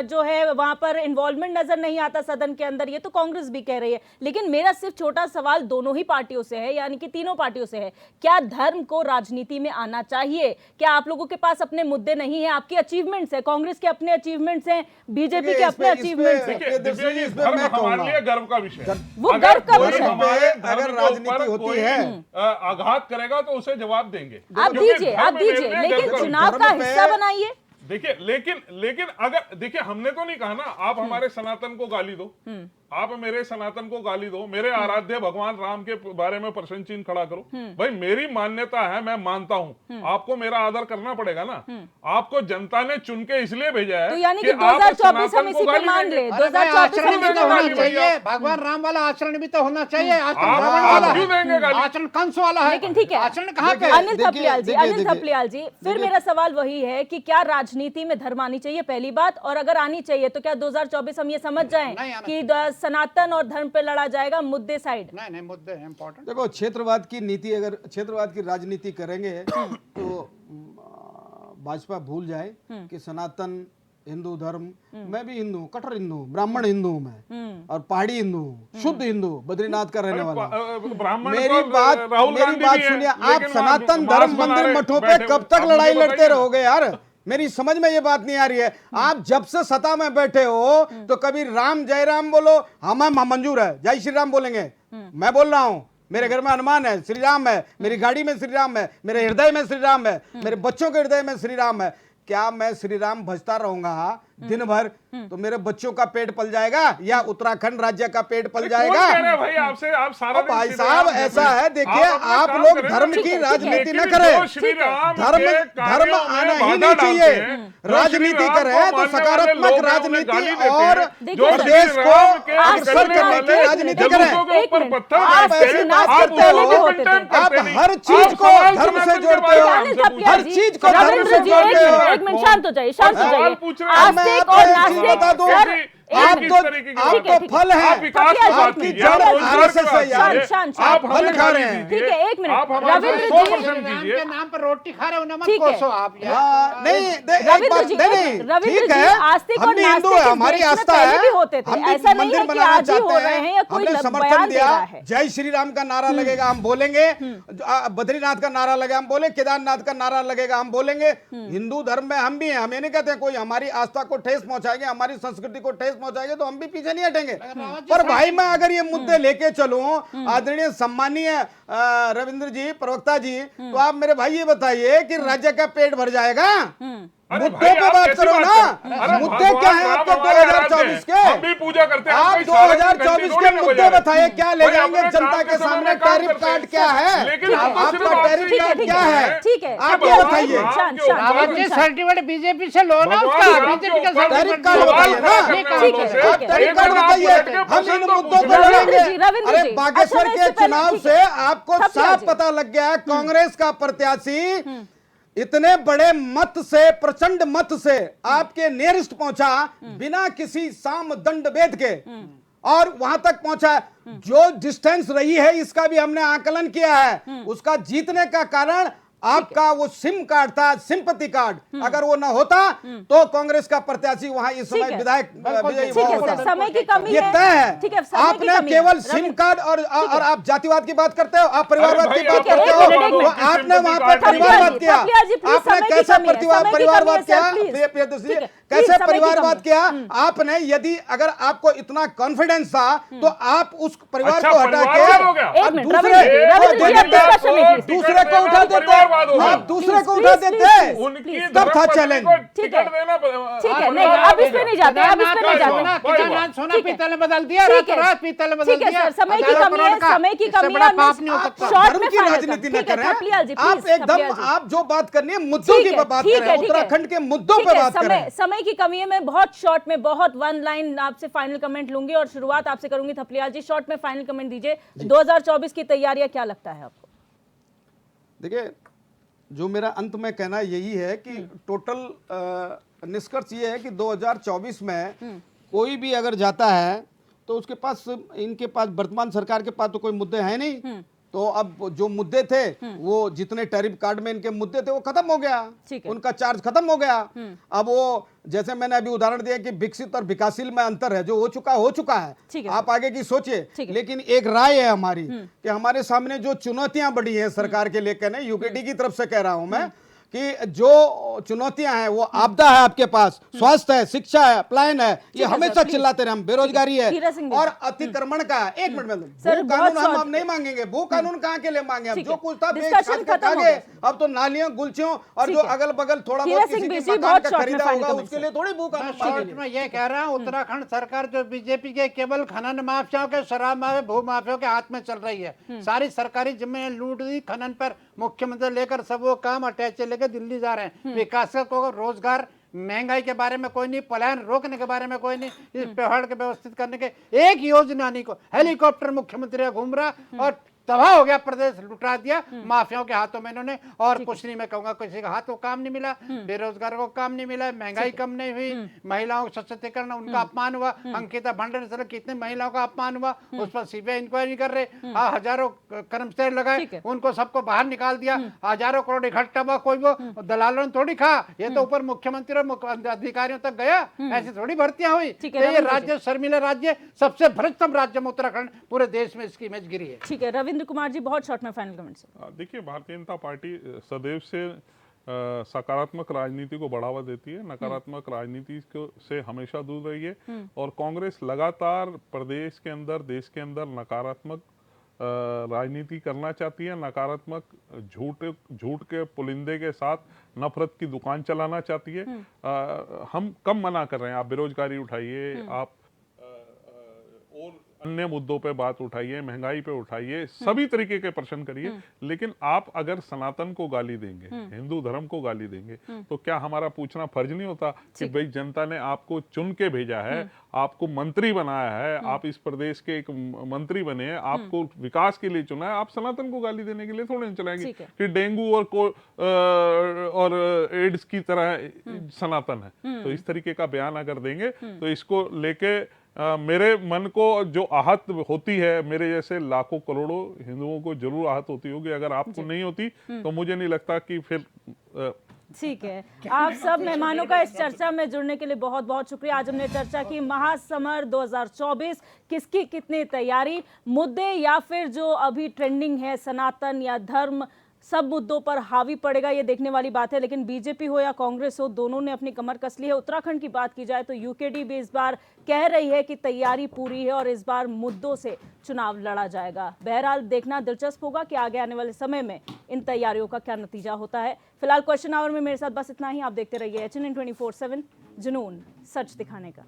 जो है वहां पर इन्वॉल्वमेंट नजर नहीं आता सदन के अंदर, ये तो कांग्रेस भी कह रही है। लेकिन मेरा सिर्फ छोटा सवाल दोनों ही पार्टियों से है, यानी कि तीनों पार्टियों से है, क्या धर्म को राजनीति में आना चाहिए? क्या आप लोगों के पास अपने मुद्दे नहीं है? आपके अचीवमेंट्स है, कांग्रेस के अपने अचीवमेंट्स हैं, बीजेपी के अपने अचीवमेंट्स हैं। देखिए, दिव्या जी, इस पे धर्म मैं हमारे कहूंगा। लिए गर्व का विषय है। वो अगर गर्व का कोई विषय है। हमारे अगर धर्म के राजनीति ऊपर होती कोई, है। आघात करेगा तो उसे जवाब देंगे। आप क्योंकि दीजिए, धर्म आप मेरे दीजिए, लिए लेकिन गर्व का चुनाव धर्म का पे- हिस्सा बनाइए। देखिए लेकिन अगर देखिए, हमने तो नहीं कहा ना आप हमारे सनातन को गाली दो, आप मेरे सनातन को गाली दो, मेरे आराध्य भगवान राम के बारे में प्रश्न चिन्ह खड़ा करो। भाई मेरी मान्यता है, मैं मानता हूं, आपको मेरा आदर करना पड़ेगा ना। आपको जनता ने चुन के इसलिए भेजा है तो यानी कि आप 2024 हम सनातन को इसी पे गाली मान देंगे। ले, अरे भाई, 2024 आचरण हम भी इसी तो पे होना मान ले। चाहिए। भगवान राम वाला आचरण भी तो होना चाहिए। आचरण आप- रावण आप वाला क्यों देंगे गाली? आचरण कंस वाला है। लेकिन ठीक है, आचरण कहाँ पे? अनिल थपलियाल जी, देखिए, अनिल देखिए, थपलियाल जी, फिर मेरा सवाल वही है कि क्या राजनीति में धर्म आनी चाहिए, पहली बात, और अगर आनी चाहिए तो क्या 2024 हम ये समझ जाएं नहीं आना कि सनातन और धर्म पे लड़ा जाएगा, मुद्दे साइड? नहीं मुद्दे हैं इंपॉर्टेंट। देखो, क्षेत्रवाद की नीति, अगर क्षेत्रवाद की राजनीति करेंगे तो भाजपा भूल जाए कि सनातन हिंदू धर्म, मैं भी हिंदू, कट्टर हिंदू, ब्राह्मण हिंदू हूं मैं, और पहाड़ी हिंदू, शुद्ध हिंदू, बद्रीनाथ का रहने वाला हूं। ब्राह्मण मेरी तो बात राहुल गांधी भी हैं, सुनिए। आप लेकिन वहाँ सनातन मांस धर्म बना मंदिर रहे मठों पे बैठे कब हुए। तक आप लड़ाई मुझे लड़ते बताइए। रहोगे यार? मेरी समझ में ये बात नहीं आ रही है। आप जब से सत्ता में बैठे हो तो कभी राम जय राम बोलो, हम मंजूर है, जय श्री राम बोलेंगे। मैं बोल रहा हूं, मेरे घर में हनुमान है, श्री राम है, मेरी गाड़ी में श्री राम है, मेरे हृदय में श्री राम है, मेरे बच्चों के हृदय में श्री राम है। क्या मैं श्री राम भजता रहूंगा दिन भर तो मेरे बच्चों का पेट पल जाएगा या उत्तराखंड राज्य का पेट पल जाएगा? कौन कह रहे हैं भाई आपसे? आप सारा दिन भाई श्री साहब, राम ऐसा जपे। है, देखिए, अपना आप काम लोग करें। धर्म की ठीक है, राजनीति लेकिन न करें। जो श्री राम धर्म के धर्म कार्यों में आना ही बाधा नहीं डालते चाहिए। हैं, जो राजनीति श्री राम करें को तो मानने वाले सकारात्मक लोग हैं, उन्हें राजनीति गाली देते और हैं। देखिए जो सर, श्री देश को राम के अग्रसर करने करने वाले की राजनीति जलूसों करें। के ऊपर एक मिनट, पत्थर आप फेंकते ऐसे हैं, नाच आप करते उसको हुए भी होते कंटेम थे। आप करते नहीं। हर चीज आप को सवाल धर्म से सनातन के जोड़ते बारे हो। में अनिल हमसे थपलियाल हर जी, चीज को धर्म रविंद्र से जी, जोड़ते हो। एक मिनट शांत हो जाइए, शांत हो सवाल जाइए। पूछ रहे हैं। आस्तिक और मैं आपको एक चीज बता नास्तिक दूं। सर, आप किस तो तरीके की आप बात तो है? फल है, आप विकास की बात आपकी कीजिए, आप जड़ रोजगार की RSS बात है यार। कीजिए, शान, शान, आप शान। हमें फल खा रहे गाली हैं। दीजिए, ठीक है, एक मिनट। आप हमारे रविंद्र साथ जी- 100% राम दीजिए। के नाम पर रोटी खा रहे हो, नमक ठीक है। कोसो आप यार। नहीं एक रविंद्र बात जी, नहीं रविंद्र ठीक जी, है, आस्तिक और हम भी हिंदू नास्तिक है, इस हमारी देश में आस्था पहले है, भी होते थे। हम भी ऐसा नहीं मंदिर है कि बनाना आज ही हो चाहते रहे हैं या कोई हमने बयान समर्थन दे दिया, रहा है। जय श्री राम का नारा लगेगा हम बोलेंगे, बद्रीनाथ का नारा लगेगा हम बोले, केदारनाथ का नारा लगेगा हम बोलेंगे। हिंदू धर्म में हम भी हैं, हम ये नहीं कहते हैं कोई हमारी आस्था को ठेस पहुंचाएंगे, हमारी संस्कृति को ठेस पहुंचाएंगे तो हम भी पीछे नहीं हटेंगे। पर भाई मैं अगर ये मुद्दे लेके चलूं, आदरणीय सम्मानीय रविंद्र जी, प्रवक्ता जी, तो आप मेरे भाई ये बताइए कि राज्य का पेट भर जाएगा? अरे मुद्दों भाई, पे आप बात कैसी करो बात ना। कर रहे हैं? अरे मुद्दे भगवान क्या हैं राम आपके हमारे आराध्य 2024 हैं। के? हम भी पूजा करते हैं, आप कोई सारे दिन 2024 घंटी के थोड़ी ना मुद्दे बजाएंगे। बताइए, क्या ले भाई, जाएंगे अपने जनता काम के समय सामने? में काम टैरिफ करते हैं। कार्ड क्या है? लेकिन आप तो सिर्फ आपका आपसे टैरिफ ही कार्ड ठीक क्या है। है? ठीक है, आप ठीक ये है, बताइए। शान, के शान, ऊपर- रावत जी शान। सर्टिफिकेट बीजेपी से लो ना, उसका भगवान राम बीजेपी का के ऊपर टैरिफ सर्टिफिकेट कार्ड लो। बताइए ना। ठीक है, ठीक है। आप टैरिफ कार्ड बताइए, हम इन मुद्दों पर रविंद्र लड़ेंगे। जी, रविंद्र अरे जी। बागेश्वर अच्छा, मैं के इससे पहले- चुनाव ठीक से है। आपको थपलिया साफ जी। पता लग गया, कांग्रेस का प्रत्याशी इतने बड़े मत से, प्रचंड मत से आपके नियरेस्ट पहुंचा बिना किसी साम दंड भेद के, और वहां तक पहुंचा। जो डिस्टेंस रही है इसका भी हमने आकलन किया है। उसका जीतने का कारण आपका वो सिम कार्ड था, सिंपैथी कार्ड। अगर वो ना होता तो कांग्रेस का प्रत्याशी वहां इस ठीक समय है। विधायक विजयी ठीक है हुआ सर, होता। समय की कमी ये है। तय है। ठीक है, समय की आपने कमी है। केवल सिम रविंद्र- कार्ड और आप जातिवाद की बात करते हो, आप परिवारवाद अरे की भाई, बात आप करते एक हो, मिनट, एक वो मिनट। आपने वहां पर थपलिया जी, परिवारवाद किया। थपलिया जी, प्लीज, आपने समय की कैसे कमी है, समय की परिवारवाद कमी है, किया? Sir, please. प्रियदर्शी, ठीक है, कैसे प्लीज, समय की परिवारवाद कमी किया है। आपने? यदि अगर आपको इतना कॉन्फिडेंस था तो आप उस परिवार अच्छा, को हटा परिवारवाद हो के गया। एक अब मिनट, दूसरे रविंद्र जी, को रविंद्र जी, दे आप देते, discussion में कीजिए। दूसरे को उठा देते, परिवारवाद हो गया। आप दूसरे को प्लीज, उठा प्लीज, देते। प्लीज। उनकी तब था धर्मपत्नी चैलेंज। को ठीक है। टिकट देना ठीक है, नहीं, अब इस पे नहीं जाते, अब इस पे नहीं जाते। केदारनाथ सोना ठीक है। पीतल में बदल दिया, ठीक रातों है। रात पीतल में बदल ठीक है दिया। सर, समय की हजारों कमी है, करोड़ का। समय की इससे कमी बड़ा है। पाप नहीं हो आप सकता। शॉर्ट धर्म में की फाइनल राजनीति कर। न ठीक है, करें। थपलिया जी, आप प्लीज, थपलिया एकदम जी। आप जो बात करनी है मुद्दों ठीक की है, बात ठीक करें, है, ठीक है। उत्तराखंड के मुद्दों ठीक पे है, बात करें। समय की कमी है, मैं बहुत शॉर्ट में, बहुत वन लाइन आपसे फाइनल कमेंट लूंगी और शुरुआत आपसे करूंगी। थपलिया जी, शॉर्ट में फाइनल कमेंट दीजिए। 2024 की तैयारियां क्या लगता है आपको? देखिए, जो मेरा अंत में कहना यही है कि टोटल निष्कर्ष ये है कि 2024 में कोई भी अगर जाता है तो उसके पास, इनके पास, वर्तमान सरकार के पास तो कोई मुद्दे हैं नहीं। तो अब जो मुद्दे थे, वो जितने टैरिफ कार्ड में इनके मुद्दे थे वो खत्म हो गया, ठीक है। उनका चार्ज खत्म हो गया। अब वो, जैसे मैंने अभी उदाहरण दिया कि विकसित और विकासशील में अंतर है, जो हो चुका है। ठीक है, आप आगे की सोचिए। ठीक है। लेकिन एक राय है हमारी कि हमारे सामने जो चुनौतियां बढ़ी हैं सरकार के लेकर, नहीं यूकेडी की तरफ से कह रहा हूं मैं, कि जो चुनौतियां हैं वो आपदा है आपके पास, स्वास्थ्य है, शिक्षा है, प्लान है, ये है हमेशा सर, प्लीज। चिल्लाते रहे हम, बेरोजगारी हीरा है सिंह जी। और अतिक्रमण का। एक मिनट में सर, भू बहुत कानून हम शॉर्ट अब नहीं मांगेंगे। भू कानून कहाँ के लिए मांगे हम? ठीक जो है। कुछ था डिस्कशन खत्म हो आगे, गया। अब तो नालियों, गुलचियों और ठीक जो है। अगल बगल थोड़ा हीरा बहुत सिंह किसी की बेसी, मकान बहुत का शॉर्ट में खरीदा फाइनल होगा कमेंट उसके सर। लिए थोड़ी भू मैं कानून शॉर्ट मांगेंगे। में ये कह रहा हूँ, उत्तराखंड सरकार जो बीजेपी के केवल खनन माफियाओं के, शराब माफिया, भू माफियाओं के हाथ में चल रही है। सारी सरकारी जमीनें लूट दी, खनन पर मुख्यमंत्री लेकर सब वो काम अटैच लेकर दिल्ली जा रहे हैं। विकास को, रोजगार, महंगाई के बारे में कोई नहीं, पलायन रोकने के बारे में कोई नहीं, इस पहाड़ के व्यवस्थित करने के एक योजना नहीं को। हेलीकॉप्टर मुख्यमंत्री घूम रहा और तबाह हो गया, प्रदेश लुटा दिया माफियाओं के हाथों में इन्होंने। और कुछ नहीं, मैं कहूंगा किसी का हाथ को काम नहीं मिला, बेरोजगार को काम नहीं मिला, महंगाई कम नहीं हुई, महिलाओं को सशक्तिकरण, उनका अपमान हुआ। अंकिता भंडारी सर, कितने महिलाओं का अपमान हुआ, उस पर सीबीआई इंक्वायरी कर रहे। हजारों कर्मचारी लगाए, उनको सबको बाहर निकाल दिया, हजारों करोड़ इकट्ठा हुआ, कोई वो दलालों ने थोड़ी खा, ये तो ऊपर मुख्यमंत्री और अधिकारियों तक गया। ऐसी थोड़ी भर्तियां हुई। ठीक है, ये रविंद्र जी। राज्य शर्मिला राज्य, सबसे भ्रष्टतम राज्य में उत्तराखंड पूरे देश में इसकी इमेज गिरी है। ठीक है, रविंद्र कुमार जी, बहुत शॉर्ट में फाइनल कमेंट सर। देखिए, भारतीय जनता पार्टी सदैव से सकारात्मक राजनीति को बढ़ावा देती है, नकारात्मक राजनीति से हमेशा दूर रही है। और कांग्रेस लगातार प्रदेश के अंदर, देश के अंदर नकारात्मक राजनीति करना चाहती है, नकारात्मक झूठ के पुलिंदे के साथ नफरत की दुकान चलाना चाहती है। हम कम मना कर रहे हैं, आप बेरोजगारी उठाइए, आप और अन्य मुद्दों पे बात उठाइए, महंगाई पे उठाइए, सभी तरीके के प्रश्न करिए, लेकिन आप अगर सनातन को गाली देंगे, हिंदू धर्म को गाली देंगे, तो क्या हमारा पूछना फर्ज नहीं होता कि भाई जनता ने आपको चुन के भेजा है, आपको मंत्री बनाया है, आप इस प्रदेश के एक मंत्री बने हैं, आपको विकास के लिए चुना है, आप सनातन को गाली देने के लिए थोड़े चलाएंगे कि डेंगू और एड्स की तरह सनातन है। तो इस तरीके का बयान अगर देंगे तो इसको लेके मेरे मन को जो आहत होती है, मेरे जैसे लाखों करोड़ों हिंदुओं को जरूर आहत होती होगी। अगर आपको नहीं होती तो मुझे नहीं लगता कि फिर ठीक है। आप सब मेहमानों का इस चर्चा में जुड़ने के लिए बहुत बहुत शुक्रिया। आज हमने चर्चा की महासमर 2024, किसकी कितनी तैयारी, मुद्दे या फिर जो अभी ट्रेंडिंग है सनातन या धर्म, सब मुद्दों पर हावी पड़ेगा ये देखने वाली बात है। लेकिन बीजेपी हो या कांग्रेस हो, दोनों ने अपनी कमर कस ली है। उत्तराखंड की बात की जाए तो यूकेडी भी इस बार कह रही है कि तैयारी पूरी है और इस बार मुद्दों से चुनाव लड़ा जाएगा। बहरहाल देखना दिलचस्प होगा कि आगे आने वाले समय में इन तैयारियों का क्या नतीजा होता है। फिलहाल क्वेश्चन आवर में मेरे साथ बस इतना ही। आप देखते रहिए HNN 24/7, जुनून सच दिखाने का।